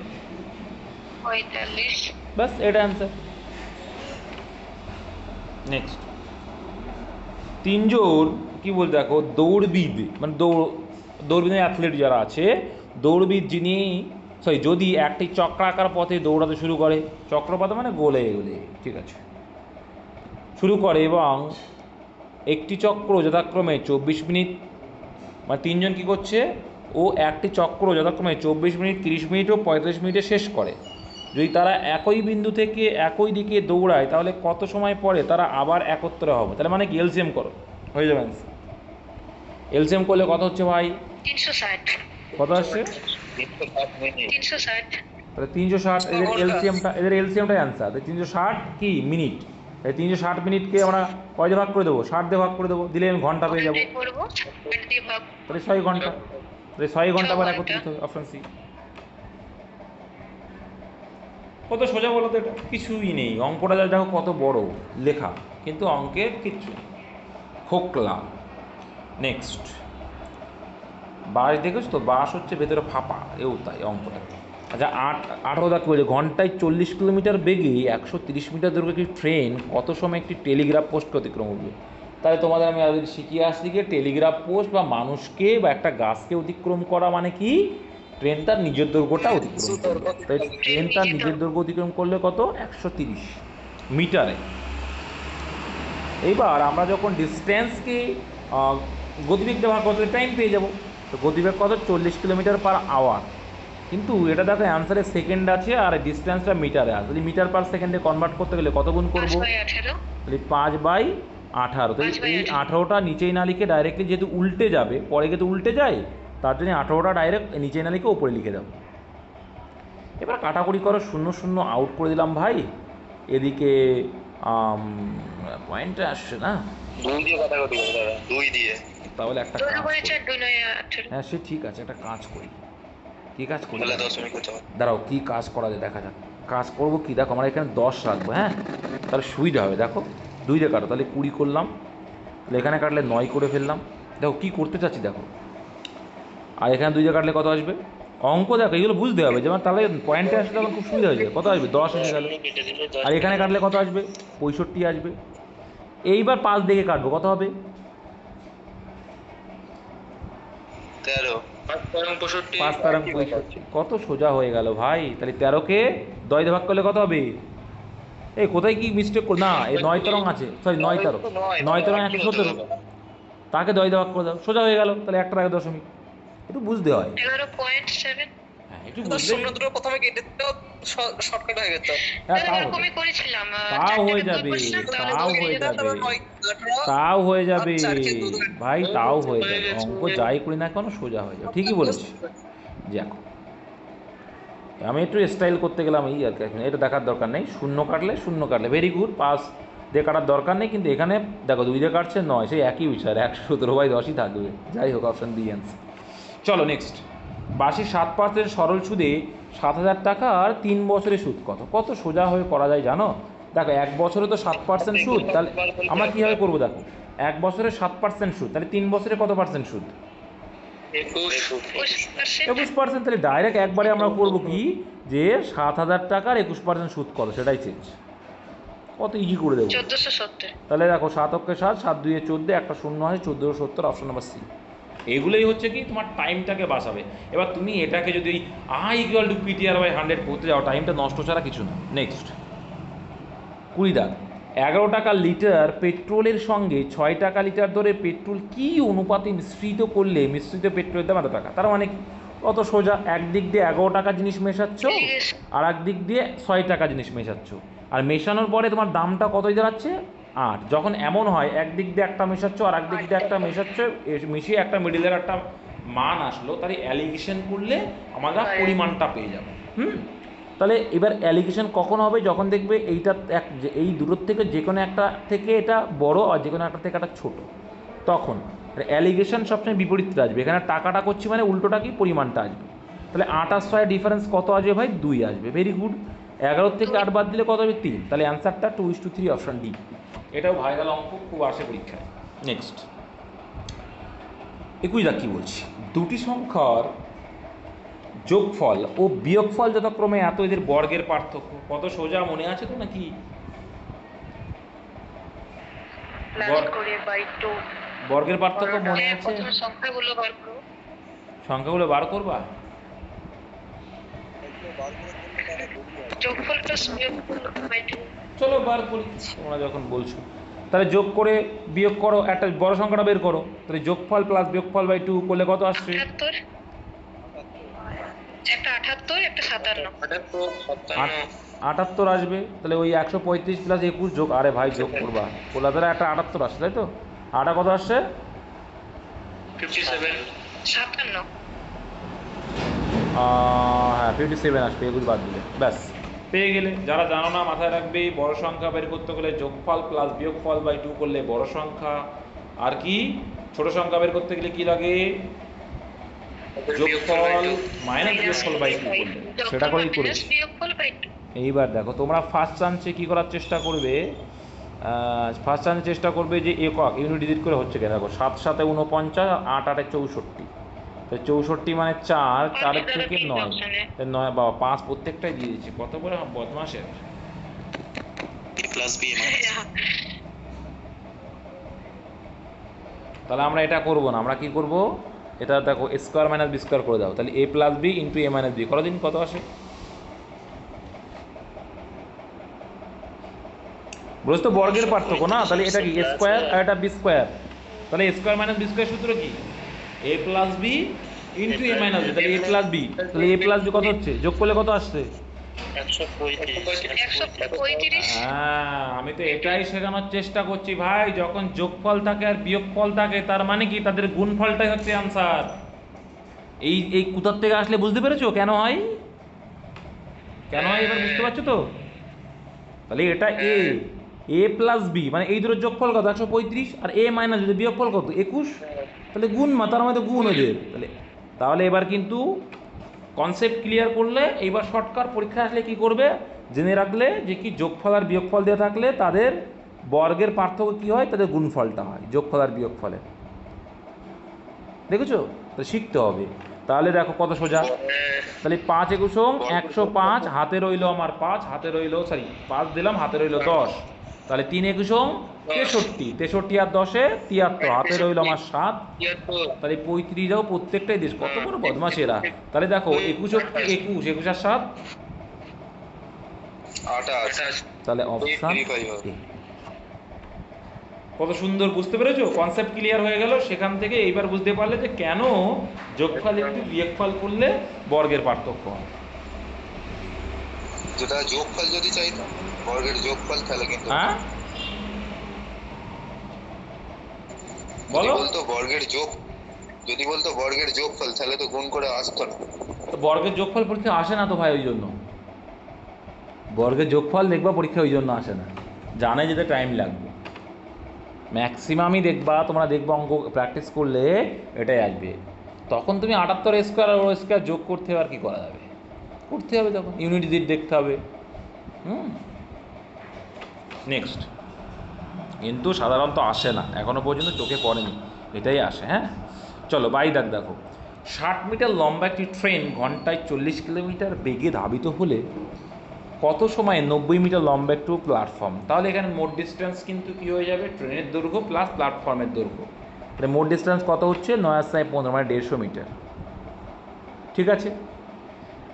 45 ব্যাস, এটা অ্যান্সার। নেক্সট, তিনজন কি বলতে দেখো দৌড়বিদ, মানে দৌড়বিদ অ্যাথলেট যারা আছে, দৌড়বিদ যদি একটি চক্রাকার পথে দৌড়াতে শুরু করে, চক্রপথ মানে গোলে গোলে, ঠিক আছে, শুরু করে এবং একটি চক্র যথাক্রমে 24 মিনিট, মানে তিনজন কি করছে, ও একটি চক্র যথাক্রমে 24 মিনিট, 30 মিনিট ও 45 মিনিটে শেষ করে। যদি তারা একই বিন্দু থেকে একই দিকে দৌড়ায় তাহলে কত সময় পরে তারা আবার একত্র হবে? তাহলে মানে কি এলসিএম করো, হয়ে যাবে অ্যান্সার। এলসিএম করলে কত হচ্ছে ভাই? 360 কত আসছে? 360 তাহলে 360, এদের এলসিএমটাই অ্যান্সার। 360 কি মিনিট, এই 360 মিনিটকে আমরা কয় দিয়ে ভাগ করে দেবো? 60 দিয়ে ভাগ করে দেবো, দিলে আমি ঘন্টা পেয়ে যাবো। করব 8 দিয়ে ভাগ তাহলে 6 ঘন্টা, তাহলে 6 ঘন্টা আবার একত্রিত হবে, অপশন সি। কত সোজা বলো তো, এটা কিছুই নেই। অঙ্কটা যা দেখো কত বড় লেখা, কিন্তু অঙ্কের কিচ্ছু নেই, খোকলা। নেক্সট, বাস দেখেছো তো, বাস হচ্ছে ভেতরে ফাঁপা, এও তাই অঙ্কটা। আচ্ছা 18 দাগ বলে ঘন্টায় 40 কিলোমিটার বেগে 130 মিটার দৈর্ঘ্যের একটি ট্রেন কত সময় একটি টেলিগ্রাফ পোস্ট অতিক্রম করবে? তাহলে তোমাদের আমি আগে শিখিয়ে আসছি যে টেলিগ্রাফ পোস্ট বা মানুষকে বা একটা গাছকে অতিক্রম করা মানে কি, ট্রেন তার নিজের দৈর্ঘ্যটা অতিক্রম করবে। তাই ট্রেন তার নিজের দৈর্ঘ্য অতিক্রম করলে কত? 130 মিটারে। এইবার আমরা যখন ডিস্টেন্সকে গতিবেগ ব্যবহার করতে টাইম পেয়ে যাব, তো গতিবেগ কত? 40 কিলোমিটার পার আওয়ার। কিন্তু এটা দেখো অ্যান্সারে সেকেন্ড আছে আর ডিস্টেন্সটা মিটারে আছে, যদি মিটার পার সেকেন্ডে কনভার্ট করতে গেলে কত গুণ করবো? 5/18 তাহলে 5/18। তো এই 18টা নিচেই না লিখে ডাইরেক্টলি, যেহেতু উল্টে যাবে পরে কিন্তু উল্টে যায়, তার জন্য 18টা ডাইরেক্ট নিচেই না লিখে ওপরে লিখে দেবো। এবার কাটাকুটি করো, 0 0 আউট করে দিলাম ভাই। এদিকে পয়েন্টে আসছে না, 2 দিয়ে কাটাকাটি হবে দাদা, 2 দিয়ে। তাহলে একটা 2 কাজ করে করি। 4 2 9 18 হ্যাঁ সে ঠিক আছে, একটা কাজ করি। কী কাজ করি? তাহলে 10 মিনিট করতে হবে। দাঁড়াও, কী কাজ করা যায় দেখা যাক। কাজ করবো কি, দেখো আমরা এখানে 10 রাখবো, হ্যাঁ তাহলে সুবিধা হবে। দেখো 2 দিয়ে কাটো, তাহলে 20 করলাম, তাহলে এখানে কাটলে 9 করে ফেললাম। দেখো কী করতে চাচ্ছি দেখো, আর এখানে 2 দিয়ে কাটলে কত আসবে? অঙ্ক দেখো, এগুলো বুঝতে হবে, যেমন তাহলে পয়েন্টে আসলে তখন খুব সুবিধা হয়ে যাবে। কত আসবে? 10 এসে গেল। কেটে দিলে 10 আর এখানে কাটলে কত আসবে? 65 আসবে। এইবার 5 দিকে কাটবো, কত হবে? 13 5 65 5 তারাং 65, কত সোজা হয়ে গেল ভাই। তাহলে 13কে 10 দিয়ে ভাগ করলে কত হবে? এই কোথায় কি মিস্টেক কর না, এই 9 তরং আছে, সরি 9 তরং, 9 তরং 117, তাকে 10 দিয়ে ভাগ করে দাও, সোজা হয়ে গেল। তাহলে একটা আগে দশমিক, একটু বুঝতে হয়। 11.7 হ্যাঁ একটু বুঝতে, দুটো প্রথমে কেটে দিতেও শর্টকাট হয়ে যেত। হ্যাঁ তাও এরকমই করেছিলাম তাও হয়ে যাবে, তাও হয়ে যাবে, তাও হয়ে যাবে ভাই, তাও হয়ে যাবে। অঙ্ক যাই করি না কেন সোজা হয়ে যাবে, ঠিকই বলেছি। দেখো আমি একটু স্টাইল করতে গেলাম এই আর কি, এটা দেখার দরকার নেই। শূন্য কাটলে ভেরি গুড, 5 দিয়ে কাটার দরকার নেই, কিন্তু এখানে দেখো 2 দিয়ে কাটছে 9, সেই একই বিষয়, 117/10ই থাকবে। যাই হোক, অপশন বি অ্যান্সার। চলো নেক্সট, বার্ষিক 7% সরল সুদে 7,000 টাকার 3 বছরের সুদ কত? কত সোজা হয়ে করা যায় জানো? দেখো 1 বছরে তো 7% সুদ, তাহলে আমরা কীভাবে করবো? দেখো 1 বছরে 7% সুদ, তাহলে 3 বছরে কত পার্সেন্ট সুদ? 21%। তাহলে ডাইরেক্ট একবারে আমরা করবো কি, যে 7,000 টাকার 21% সুদ কত সেটাই চেঞ্জ, কত ইজি করে দেবো। 1470 তাহলে দেখো 7 অক্ষে 7, 7 2 14, একটা শূন্য হয়, 1470, অপশন নাম্বার সি। এগুলোই হচ্ছে কি তোমার টাইমটাকে বাঁচাবে। এবার তুমি এটাকে যদি I=PTR/100 করতে যাও, টাইমটা নষ্ট ছাড়া কিছু না। নেক্সট 20 দাগ, 11 টাকা লিটার পেট্রোলের সঙ্গে 6 টাকা লিটার দরে পেট্রোল কী অনুপাতে মিশ্রিত করলে মিশ্রিত পেট্রোলের দাম এত টাকা? তার মানে কি? কত সোজা, একদিক দিয়ে 11 টাকা জিনিস মেশাচ্ছ, আর একদিক দিয়ে 6 টাকা জিনিস মেশাচ্ছ, আর মেশানোর পরে তোমার দামটা কতই দাঁড়াচ্ছে? 8। যখন এমন হয় একদিক দিয়ে একটা মেশাচ্ছ আর একদিক দিয়ে একটা মেশাচ্ছ, মিশিয়ে একটা মিডিলের একটা মান আসলো, তাহলে অ্যালিগেশন করলে আমরা পরিমাণটা পেয়ে যাবো। তাহলে এবার অ্যালিগেশন কখন হবে? যখন দেখবে এইটা এই দুটোর থেকে যে কোনো একটা থেকে এটা বড় আর যে কোনো একটা থেকে একটা ছোটো, তখন অ্যালিগেশন সবসময় বিপরীতটা আসবে। এখানে টাকাটা করছি মানে উল্টোটা কি, পরিমাণটা আসবে। তাহলে 8 আর 6 ডিফারেন্স কত আসবে ভাই? 2 আসবে। Very good. 11 থেকে 8 বাদ দিলে কত হবে? 3। তাহলে অ্যান্সারটা 2:3 অপশন ডি। এটাও ভাইরাল অঙ্ক, খুব আসে পরীক্ষায়। নেক্সট 21 দাগ কী বলছি? দুটি সংখ্যার যোগফল ও বিয়োগফল যথাক্রমে এত, এদের বর্গের পার্থক্য। কত সোজা, মনে আছে তো নাকি? প্লাস করে বাই 2। বর্গের পার্থক্য মনে আছে? প্রথমে সংখ্যাগুলো বার করো। সংখ্যাগুলো বার করবা? যোগফল প্লাস বিয়োগফল বাই 2। চলো বার করি, তোমরা যখন বলছো। তাহলে যোগ করে বিয়োগ করো, একটা বড় সংখ্যাটা বের করো। তাহলে যোগফল প্লাস বিয়োগফল বাই 2 করলে কত আসছে? 78, একটা 78, একটা 57। 78 আসবে। তাহলে ওই 135 প্লাস 21 যোগ, আরে ভাই যোগ করবা, বললা তাহলে একটা 78 আসছে, তাই তো? আটা কত আসছে? 57। 57। হ্যাঁ 57 আসবে, 21 বাদ দিলে, ব্যাস পেয়ে গেলে। যারা জানো না মাথায় রাখবে, বড় সংখ্যা বের করতে গেলে যোগফল প্লাস বিয়োগফল বাই 2 করলে বড় সংখ্যা, আর কি ছোট সংখ্যা বের করতে গেলে কি লাগে? যোগফল মাইনাস বিয়োগফল বাই 2 করলে, সেটা করেই করেছি। বিয়োগফল বাই 2। এইবার দেখো, তোমরা ফার্স্ট চান্সে কী করার চেষ্টা করবে? ফার্স্ট চান্সে চেষ্টা করবে যে একক ইউনিট ডিজিট করে হচ্ছে কেন। দেখো 7 7 49, 8 8 64। তাই 64 মানে 4, 4 থেকে 9, 9 বাবা 5 প্রত্যেকটাই দিয়ে দিচ্ছে। কত করে বদমাসের। প্লাস বি তাহলে আমরা এটা করব না, আমরা কি করব? এটা দেখো স্কোয়ার মাইনাস বি স্কোয়ার করে দাও। তাহলে এ প্লাস বি ইন্টু এ মাইনাস বি করো দিন, কত আসে? বুঝছো তো, বর্গের পার্থক্য না? তাহলে এটা কি এ স্কোয়ার আর এটা বি স্কোয়ার। তাহলে এ স্কোয়ার মাইনাস বি স্কোয়ার সূত্র কি? এ প্লাস বি ইন্টু এ মাইনাস বি। তাহলে এ প্লাস বি, তাহলে এ প্লাস বি কত হচ্ছে? যোগ করলে কত আসছে? 135। হ্যাঁ, আমি তো এটাই শেখানোর চেষ্টা করছি ভাই। যখন যোগফল থাকে আর বিয়োগফল থাকে, তার মানে কি তাদের গুণফলটাই হচ্ছে আনসার। এই এই কোথার থেকে আসলে বুঝতে পেরেছো কেন হয়? কেন হয় এবার বুঝতে পারছো তো? তাহলে এটা এ প্লাস বি মানে এই দুটোর যোগফল কত? 135। আর এ মাইনাস বি বিয়োগফল কত? 21। তাহলে গুণ তার মধ্যে গুণ ওদের। তাহলে এবার কিন্তু কনসেপ্ট ক্লিয়ার করলে, এইবার শর্টকাট পরীক্ষা আসলে কি করবে জেনে রাখলে যে কি যোগফল আর বিয়োগফল দেওয়া থাকলে তাদের বর্গের পার্থক্য কী হয়? তাদের গুণফলটা হয় যোগফল আর বিয়োগফলে। দেখেছো? তো শিখতে হবে। তাহলে দেখো কত সোজা। তাহলে 5 একুশ 105, হাতে রইল আমার 5, হাতে রইল 5 দিলাম, হাতে রইল 10। তাহলে 3 একুশ 63, 63 আর 10-এ 73, হাতে রইল আমার 7। তাহলে 35 যাও, প্রত্যেকটাই দেশ। কত বড় বদমাশ এরা। তাহলে দেখো 21 21 আর 7, 28। তাহলে অপশান কত সুন্দর, বুঝতে পেরেছো? কনসেপ্ট ক্লিয়ার হয়ে গেল সেখান থেকে। এইবার বুঝতে পারলে যে কেন যোগফল একটু বিয়োগফল করলে বর্গের পার্থক্য হয়। যেটা যোগফল যদি চাইতাম বর্গের যোগফল, তাহলে কিন্তু হ্যাঁ বলো। বলতো বর্গের যোগ, যদি বলতো বর্গের যোগফল, তাহলে তো গুণ করে আসতো না। তো বর্গের যোগফল পরীক্ষা আসে না তো ভাই, ওই জন্য বর্গের যোগফল দেখবা পরীক্ষা ওই জন্য আসে না, জানে যেতে টাইম লাগবে। ম্যাক্সিমামই দেখবা, তোমরা দেখবা অঙ্ক প্র্যাকটিস করলে এটাই আসবে। তখন তুমি 78 স্কোয়ার আর ও স্কোয়ার যোগ করতে হবে, আর কি করা যাবে? করতে হবে, তখন ইউনিট ডিজিট দেখতে হবে। নেক্সট কিন্তু সাধারণত আসে না, এখনও পর্যন্ত চোখে পড়েনি, এটাই আসে। হ্যাঁ চলো 22 দাগ দেখো। 60 মিটার লম্বা একটি ট্রেন ঘন্টায় 40 কিলোমিটার বেগে ধাবিত হলে কত সময়ে 90 মিটার লম্বা একটু প্ল্যাটফর্ম। তাহলে এখানে মোট ডিস্টেন্স কিন্তু কী হয়ে যাবে? ট্রেনের দৈর্ঘ্য প্লাস প্ল্যাটফর্মের দৈর্ঘ্য। তাহলে মোট ডিস্টেন্স কত হচ্ছে? 9 মানে 150 মিটার। ঠিক আছে।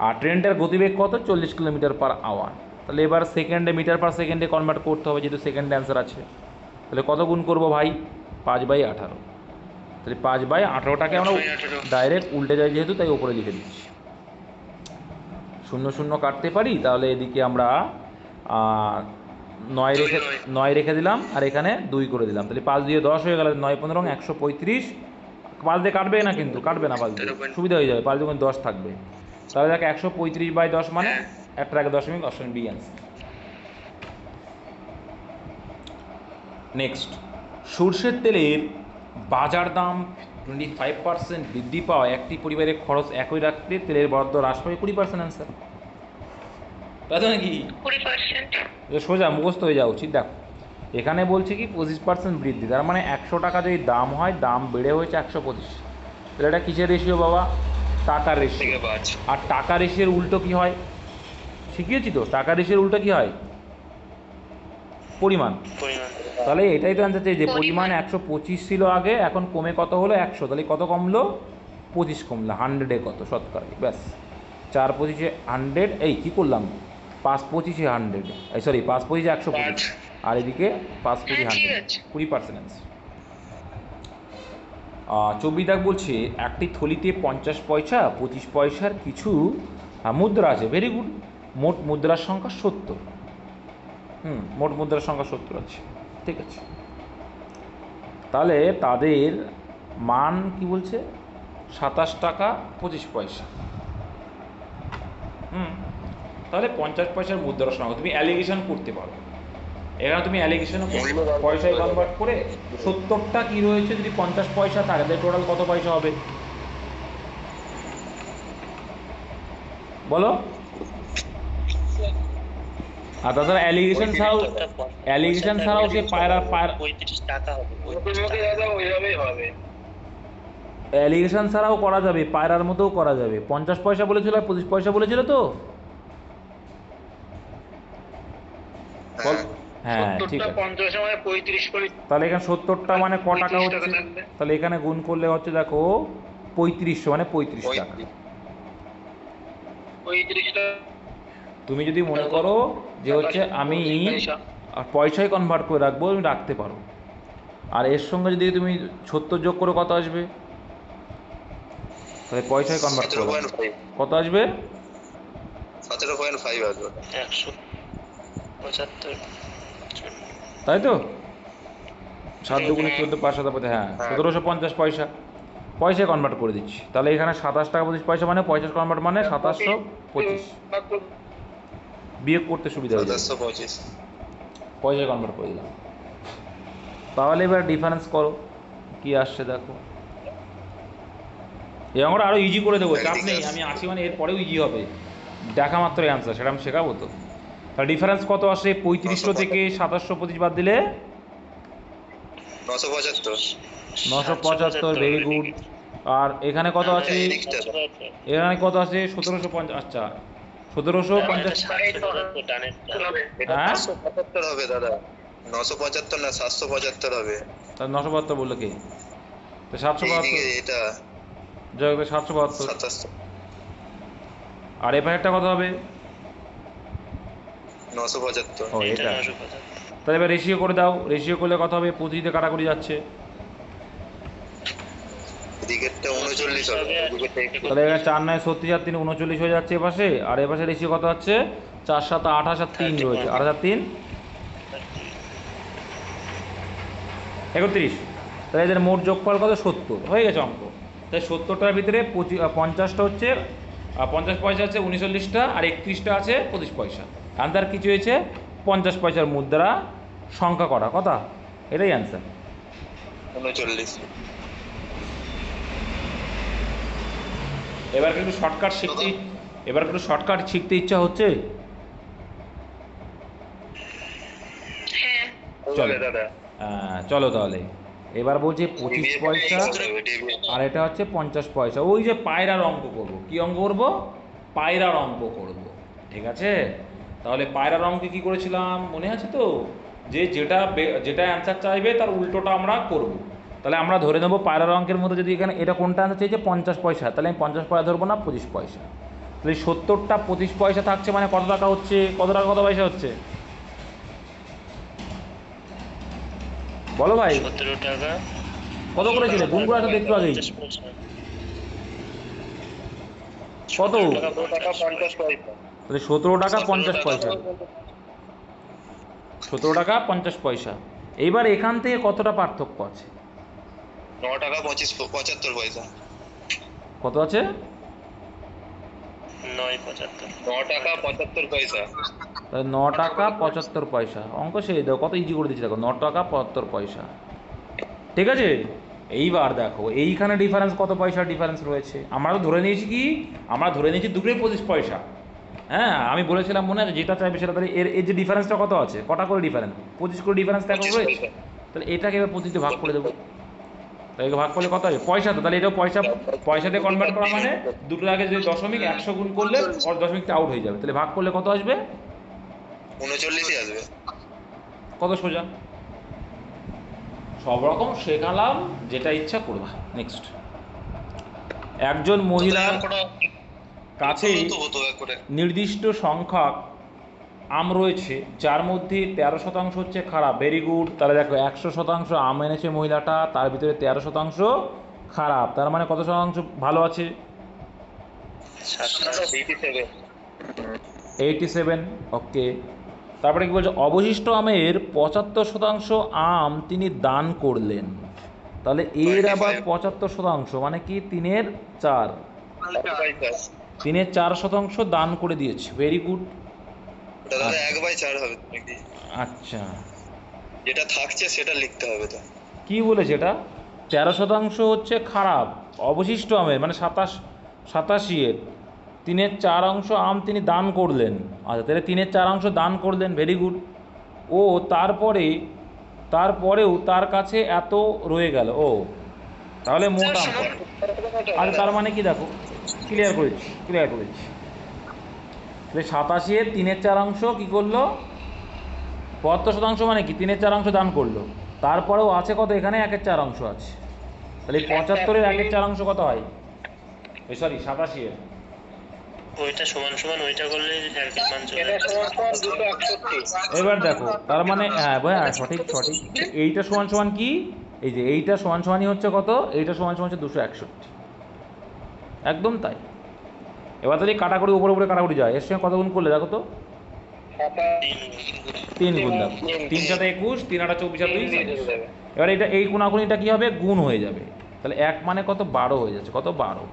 আর ট্রেনটার গতিবেগ কত? 40 কিলোমিটার পার আওয়ার। তাহলে এবার সেকেন্ডে মিটার পার সেকেন্ডে কনভার্ট করতে হবে, যেহেতু সেকেন্ডে অ্যান্সার আছে। তাহলে কত গুণ করবো ভাই? 5/18। তাহলে 5/18টাকে আমরা ডাইরেক্ট উল্টে যাই যেহেতু, তাই ওপরে লিখে দিচ্ছি। 0 0 কাটতে পারি, তাহলে এদিকে আমরা 9 রেখে দিলাম, আর এখানে 2 করে দিলাম। তাহলে 5 দিয়ে 10 হয়ে গেল, 9 15 135। 5 দিয়ে কাটবে না কিন্তু, কাটবে না 5 দিয়ে, সুবিধা হয়ে যাবে, 5 দিয়ে 10 থাকবে। তাহলে দেখো 135/10 মানে একটা আগে 10 minute, option B answer. Next, সর্ষের তেলের বাজার দাম 25% বৃদ্ধি পাওয়া একটি পরিবারের খরচ একই রাখতে তেলের বরাদ্দ হ্রাস পাবে 20% অ্যান্সার। তাই তো নাকি? 20%। এটা সোজা মুখস্থ হয়ে যাওয়া উচিত। দেখো এখানে বলছে কি 25% বৃদ্ধি, তার মানে 100 টাকা যদি দাম হয়, দাম বেড়ে হয়েছে 125। তাহলে এটা কিসের রেশিও বাবা? টাকার রেশিও। থেকে 5। আর টাকা রেশিওর উল্টো কি হয়? শিখিয়েছি তো, টাকা রেশিওর উল্টো কি হয়? পরিমাণ। তাহলে এটাই তো অ্যান্সার চাই যে পরিমাণ 125 ছিল আগে, এখন কমে কত হলো 100, তাহলে কত কমলো? 25 কমলো। 100-এ কত শতকরা? ব্যাস 4 25-এ 100, এই কী করলাম, 5 25-এ 100, এই সরি 5 25-এ 125, আর এদিকে 5 25 হ্যাঁ, ঠিক 100, আছে। 20% অ্যান্সার। 24 দাগ বলছে একটি থলিতে 50 পয়সা 25 পয়সার কিছু মুদ্রা আছে। Very good. মোট মুদ্রার সংখ্যা 70। মোট মুদ্রার সংখ্যা 70 আছে, ঠিক আছে। তাহলে তাদের মান কি বলছে? 27 টাকা 25 পয়সা। তাহলে 50 পয়সার মুদ্রার সংখ্যা তুমি অ্যালিগেশন করতে পারো। এখানে তুমি অ্যালিগেশন পয়সায় কনভার্ট করে 70টা কি রয়েছে, যদি 50 পয়সা থাকে তাহলে টোটাল কত পয়সা হবে বলো? আর তাছাড়া অ্যালিগেশন ছাড়াও সে পায়রা 35 টাকা হবে। ওইভাবেই হবে। অ্যালিগেশন ছাড়াও করা যাবে, পায়রার মতোও করা যাবে। 50 পয়সা বলেছিল আর 25 পয়সা বলেছিল তো। হ্যাঁ ঠিক আছে। 50 মানে 35 করে। তাহলে এখানে 70টা মানে ক টাকা 35 হচ্ছে? টাকা থাকবে। তাহলে এখানে গুণ করলে হচ্ছে দেখো 3500 মানে 35 টাকা। 35 টাকা। তুমি যদি মনে করো যে হচ্ছে আমি পয়সায় কনভার্ট করে রাখবো, তুমি রাখতে পারো। আর এর সঙ্গে যদি তুমি 70 যোগ করে কত আসবে? তাহলে পয়সায় কনভার্ট করে রাখবো। 17.5। কত আসবে? 17.5 আসবে। 175। তাই তো? 7 দুগুণে 14, 5 7 50, হ্যাঁ 1750 পয়সা। পয়সায় কনভার্ট করে দিচ্ছি। তাহলে এখানে 27 টাকা 25 পয়সা মানে পয়সা কনভার্ট মানে 2725। বিয়োগ করতে সুবিধা হয়ে যাবে। 2725। পয়সায় কনভার্ট করে দিলাম। তাহলে এবার ডিফারেন্স করো কি আসছে দেখো। এই অঙ্কটা আরও ইজি করে দেবো, চাপ নেই। আমি আসি মানে এর পরেও ইজি হবে, দেখা মাত্রই অ্যান্সার, সেটা আমি শেখাবো তো। তাহলে ডিফারেন্স কত আসে? 3500 থেকে 2725 বাদ দিলে 975। 975। Very good. আর এখানে কত আছে? এখানে কত আছে? 1750। আচ্ছা 1750। হ্যাঁ 775 হবে দাদা। 975 না 775 হবে। তাহলে 972 বললো কে? তো 772। এইদিকে এটা যাই হোক 772। 27। আর এ পাশেরটা কত হবে? 975। ও এটা। তাহলে এবার রেশিও করে দাও। রেশিও করলে কত হবে? 25 কাটাকুটি যাচ্ছে। এদিকেরটা 39 হবে। তাহলে এখানে 4 9 36 আর 3 39 হয়ে যাচ্ছে এপাশে। আর এপাশে রেশিও কত হচ্ছে? 4 7 28 আর 3 রয়েছে। 28 আর 3 31। তাহলে এদের মোট যোগফল কত? 70 হয়ে গেছে অঙ্ক। তাই 70টার ভিতরে 50টা হচ্ছে 50 পয়সা আছে, 39টা, আর 31টা আছে 25 পয়সা। আনসার কিছু হয়েছে 50 পয়সার মুদ্রা সংখ্যা করা কথা, এটাই অ্যান্সার। 39। এবার কিন্তু শর্টকাট শিখতে ইচ্ছা হচ্ছে। হ্যাঁ। চলো দাদা চলো তাহলে এবার বলছি 25 পয়সা আর এটা হচ্ছে 50 পয়সা। ওই যে পায়রার অঙ্ক করবো। কি অঙ্ক করবো? পায়রার অঙ্ক করবো, ঠিক আছে? তাহলে পায়রার অঙ্কে কি করেছিলাম মনে আছে তো? যে যেটা অ্যান্সার চাইবে তার উল্টোটা আমরা করব। তাহলে আমরা ধরে নেবো পায়রার অঙ্কের মধ্যে যদি এখানে এটা কোনটা অ্যান্সার চাইছে 50 পয়সা, তাহলে আমি 50 পয়সা ধরবো না, 25 পয়সা। তাহলে 70টা 25 পয়সা থাকছে মানে কত টাকা হচ্ছে? কত টাকা কত পয়সা হচ্ছে বলো ভাই? 17 টাকা কত করেছিল? গুণ করে একটা দেখতে আগেই। 50 পয়সা। কত? 17 টাকা 50 পয়সা। তাহলে 17 টাকা 50 পয়সা। 17 টাকা 50 পয়সা। এইবার এখান থেকে কতটা পার্থক্য আছে? 9 টাকা 75 পয়সা। কত আছে? 9.75। 9 টাকা 75 পয়সা। তাহলে 9 টাকা 75 পয়সা। অঙ্ক সেই দেখো কত ইজি করে দিচ্ছি, দেখো 9 টাকা 75 পয়সা। ঠিক আছে, এইবার দেখো এইখানে ডিফারেন্স কত পয়সার ডিফারেন্স রয়েছে। আমরা তো ধরে নিয়েছি কি, আমরা ধরে নিয়েছি 2 কোটি 25 পয়সা। হ্যাঁ, আমি বলেছিলাম মনে আছে যেটা চাইবে সেটা, তাহলে এর যে ডিফারেন্সটা কত আছে, কটা করে ডিফারেন্স, 25 করে ডিফারেন্স দেখো 25 রয়েছে। পয়সা। তাহলে এটাকে এবার 25 দিয়ে ভাগ করে দেবো, তাই একে ভাগ করলে কত হবে পয়সা, তো তাহলে এটাও পয়সাতে কনভার্ট করা মানে দুটোর আগে যদি দশমিক 100 গুণ করলে ওর দশমিকটা আউট হয়ে যাবে, তাহলে ভাগ করলে কত আসবে, 39ই আসবে। কত সোজা। সব রকম শেখালাম, যেটা ইচ্ছা করবা। নেক্সট, একজন মহিলার কাছেই তো হতো করে। নির্দিষ্ট সংখ্যক আম রয়েছে যার মধ্যে 13% হচ্ছে খারাপ। Very good. তাহলে দেখো 100% আম এনেছে মহিলাটা, তার ভিতরে 13% খারাপ, তার মানে কত শতাংশ ভালো আছে, 87। 87। ওকে, তারপরে কি বলছে, অবশিষ্ট আমের 75% আম তিনি দান করলেন। তাহলে এর আবার 75% মানে কি 3-এর 4, 3-এর 4% দান করে দিয়েছে। Very good. ওটা তাহলে 1/4 হবে নাকি? আচ্ছা, যেটা থাকছে সেটা লিখতে হবে তো। কি বলেছে এটা, 13% হচ্ছে খারাপ অবশিষ্ট আমের, মানে 87-এর 3-এর 4 আম তিনি দান করলেন। আচ্ছা, তাহলে 3-এর 4 দান করলেন। Very good. ও তারপরেও তার কাছে এত রয়ে গেল। ও তাহলে মোট আম, আচ্ছা তার মানে কি দেখো, ক্লিয়ার করেছি। তাহলে 87-এর 3-এর 4 কী করলো, 75% মানে কি 3-এর 4 দান করলো, তারপরেও আছে কত, এখানে 1-এর 4 আছে। তাহলে 75-এর 1-এর 4 কত হয়, সরি 87-এর, ওইটা সমান সমান ওইটা করলে একই মান চলে আসবে। এবার দেখো তার মানে হ্যাঁ ভাই, সঠিক। এইটা সমান সমান কি, এই যে এইটা সমান সমানই হচ্ছে কত, এইটা সমান সমান হচ্ছে 261। একদম তাই। এবার তাহলে কাটাকুটি উপরে কাটাকুটি যায়, এর সঙ্গে কত গুণ করলে দেখো তো, 3 গুণ। দেখো 3 7 21, 3 8 24 আর 2 27। এবার এটা এই কোনাকুনিটা কি হবে, গুণ হয়ে যাবে। তাহলে 1 মানে কত, 12 হয়ে যাচ্ছে। কত, 12।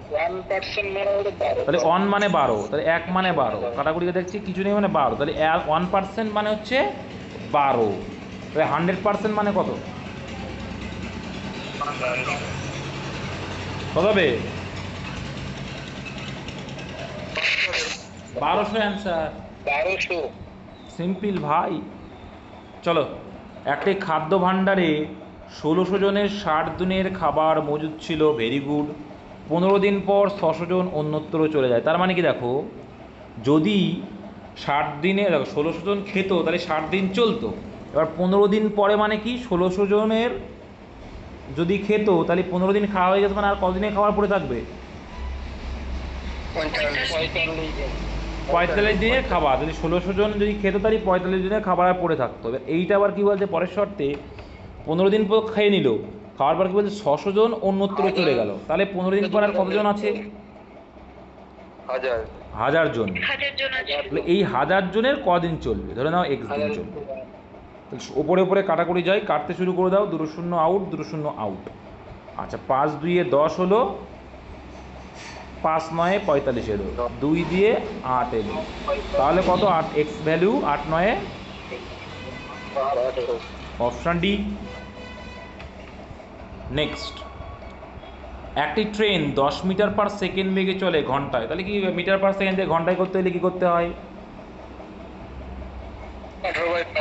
তাহলে 1 মানে 12, তাহলে 1 মানে 12, কাটাকুটিকে দেখছি কিছু নেই মানে 12, তাহলে 1% মানে হচ্ছে 12। তাহলে 100% মানে কত, কত হবে, 1200 অ্যান্সার। 1200। সিম্পল ভাই। চলো, একটি খাদ্য ভাণ্ডারে 1600 জনের 60 দিনের খাবার মজুদ ছিল। Very good. 15 দিন পর 600 জন অন্যত্র চলে যায়। তার মানে কি দেখো, যদি 60 দিনে দেখো 1600 জন খেত, তাহলে 60 দিন চলতো। এবার 15 দিন পরে মানে কি, 1600 জনের যদি খেত তাহলে 15 দিন খাওয়া হয়ে যেত, মানে আর কদিনে খাবার পড়ে থাকবে, 45 দিনের খাবার। যদি 1600 জন যদি খেত তাহলে 45 দিনের খাবার আর পড়ে থাকতো। এবার এইটা আবার কী বলছে পরের শর্তে, 15 দিন পর খেয়ে নিল, খাওয়ার পর কী বলছে 600 জন অন্যত্র চলে গেল, তাহলে 15 দিন পর আর কতজন আছে, 1000 জন। 1000 জন আছে। তাহলে এই 1000 জনের কদিন চলবে, ধরে নাও x দিন চলবে। তাহলে ওপরে কাটাকুটি যায়, কাটতে শুরু করে দাও, 2 শূন্য আউট, 2 শূন্য আউট। আচ্ছা, 5 2 10 হলো, 5 9 45 এলো, 2 দিয়ে 8 এলো, তাহলে কত, 8 x value 8 9, option D. Next, একটি ট্রেন 10 মিটার পার সেকেন্ড বেগে চলে ঘন্টায়, তাহলে কি মিটার পার সেকেন্ড থেকে ঘন্টায় করতে হলে কী করতে হয়,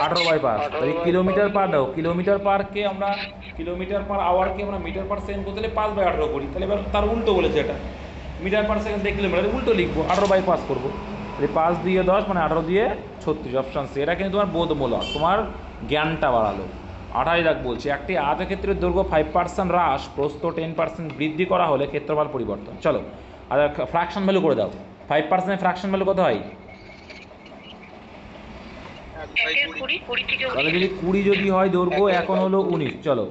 18/5। তাহলে কিলোমিটার পার দাও, কিলোমিটার পারকে আমরা, কিলোমিটার পার আওয়ারকে আমরা মিটার পার সেকেন্ড করতে হলে 5/18 করি। তাহলে এবার তার উল্টো বলেছে, এটা মিটার পার সেকেন্ড দেখে কিলোমিটার উল্টো লিখবো, 18/5 করবো। তাহলে 5 দিয়ে 10 মানে 18 দিয়ে 36, অপশান সি। এটা কিন্তু তোমার বোধমূলক, তোমার জ্ঞানটা বাড়ালো। 28 দাগ বলছে, একটি আয়তক্ষেত্রের দৈর্ঘ্য 5% হ্রাস, প্রস্থ 10% বৃদ্ধি করা হলে ক্ষেত্রফল পরিবর্তন। চলো, আর ফ্র্যাকশন ভ্যালু করে দাও। 5% ফ্র্যাকশন ভ্যালু কত হয়, তাহলে যদি 20 যদি হয় দৈর্ঘ্য, এখন হলো 19। চলো,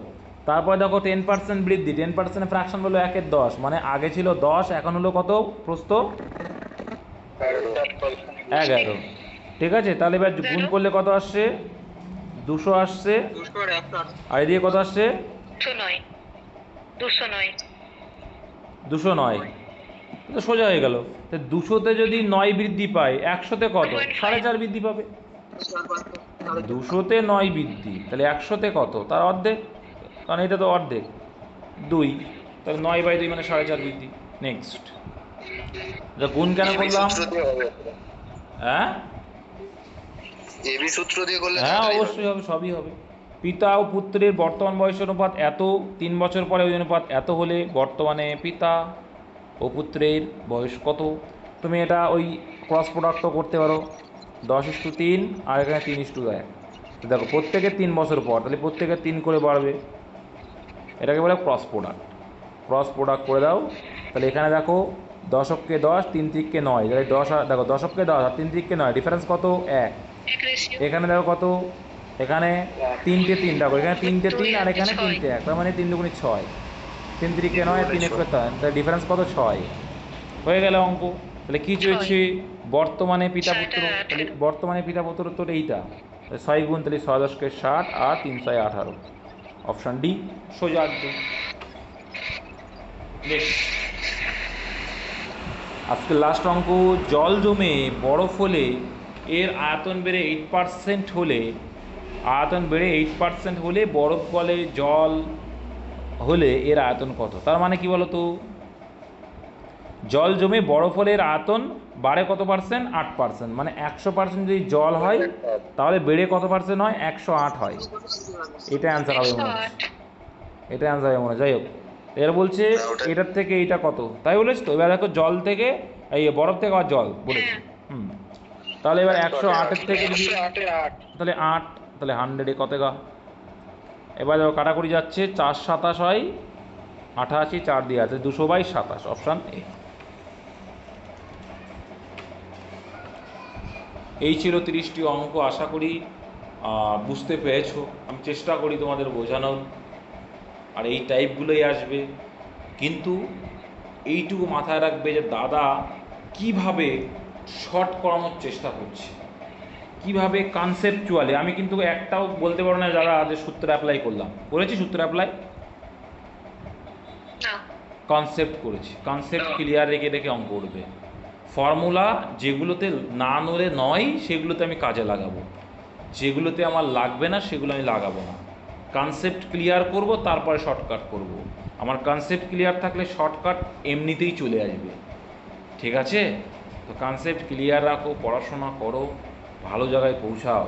তারপর দেখো 10% বৃদ্ধি, 10% ফ্র্যাকশন হলো 1/10, মানে আগে ছিল 10, এখন হলো কত, প্রস্থ 11। ঠিক আছে, তাহলে এবার গুণ করলে কত আসছে, 200 আসছে, আর এদিকে কত আসছে, 209। তো সোজা হয়ে গেল। তো 200-তে যদি 9 বৃদ্ধি পায়, 100-তে কত, 4.5 বৃদ্ধি পাবে। 200-তে 9 বৃদ্ধি, তাহলে 100-তে কত, তার অর্ধেক, কারণ এটা তো অর্ধেক। 2, তাহলে 9/2 মানে 4.5 বৃদ্ধি। নেক্সট, গুণ কেন এবি করলাম? সূত্র দিয়ে হবে, হ্যাঁ এবি সূত্র দিয়ে করলে হ্যাঁ তাড়াতাড়ি হবে। অবশ্যই হবে, সবই হবে। পিতা ও পুত্রের বর্তমান বয়স অনুপাত এত, 3 বছর পরে ওই অনুপাত এত হলে বর্তমানে পিতা ও পুত্রের বয়স কত? তুমি এটা ওই ক্রস প্রোডাক্টও করতে পারো, 10:3 আর এখানে 3:1। দেখো প্রত্যেকের 3 বছর পর, তাহলে প্রত্যেকের 3 করে বাড়বে, এটাকে বলে ক্রস প্রোডাক্ট। ক্রস প্রোডাক্ট করে দাও, তাহলে এখানে দেখো 10কে 10, 3 3কে 9, তাহলে 10 আর দেখো 10কে 10 আর 3 3কে 9, ডিফারেন্স কত? 1। এক রেশিও এখানে দেখো কত, এখানে 3টে 3, দেখো এখানে 3টে 3 আর এখানে 3টে 1, তার মানে 3 দুগুণে 6, 3 3কে 9 আর 3 1 তাহলে ডিফারেন্স কত? 6 হয়ে গেল অঙ্ক। তাহলে কী চলছে? বর্তমানে পিতা পুত্র, তাহলে বর্তমানে পিতা পুত্র তো এইটা, 6 গুণ, তাহলে 6 10কে 60 আর 3 6 18, অপশান ডি সোজা একদম। আজকে লাস্ট অঙ্ক, জল জমে বরফ হলে এর আয়তন বেড়ে 8% হলে, আয়তন বেড়ে 8% হলে বরফ গলে জল হলে এর আয়তন কত? তার মানে কি বলো তো, জল জমে বরফ হলে এর আয়তন বাড়ে কত পার্সেন্ট? 8%। মানে 100% যদি জল হয় তাহলে বেড়ে কত পার্সেন্ট হয়? 108 হয়। এটা অ্যান্সার হবে মনে হচ্ছে, 108। এটা অ্যান্সার হবে মনে হয়। যাই হোক, এর বলছে এটার থেকে এইটা কত, তাই বলেছ তো। এবার দেখো জল থেকে এই বরফ থেকে আবার জল বলেছে, তাহলে এবার 108-এর থেকে যদি, তাহলে 8, তাহলে 100-এ কত গা? এবার দেখো কাটাকুটি যাচ্ছে, 4 27 হয় 88, 4 দিয়ে আছে 200/27, অপশান এ। এই ছিল 30টি অঙ্ক, আশা করি বুঝতে পেরেছো। আমি চেষ্টা করি তোমাদের বোঝানোর, আর এই টাইপগুলোই আসবে। কিন্তু এইটুকু মাথায় রাখবে যে দাদা কিভাবে শর্ট করানোর চেষ্টা করছে, কিভাবে কনসেপচুয়ালি। আমি কিন্তু একটাও বলতে পারো না যারা যে সূত্র অ্যাপ্লাই করলাম, করেছি সূত্র অ্যাপ্লাই? না, কনসেপ্ট করেছি, কনসেপ্ট ক্লিয়ার রেখে রেখে অঙ্ক উঠবে। ফর্মুলা যেগুলোতে না নড়ে নয় সেগুলোতে আমি কাজে লাগাবো, যেগুলোতে আমার লাগবে না সেগুলো আমি লাগাবো না। কনসেপ্ট ক্লিয়ার করব, তারপরে শর্টকাট করব। আমার কনসেপ্ট ক্লিয়ার থাকলে শর্টকাট এমনিতেই চলে আসবে, ঠিক আছে? তো কনসেপ্ট ক্লিয়ার রাখো, পড়াশোনা করো, ভালো জায়গায় পৌঁছাও।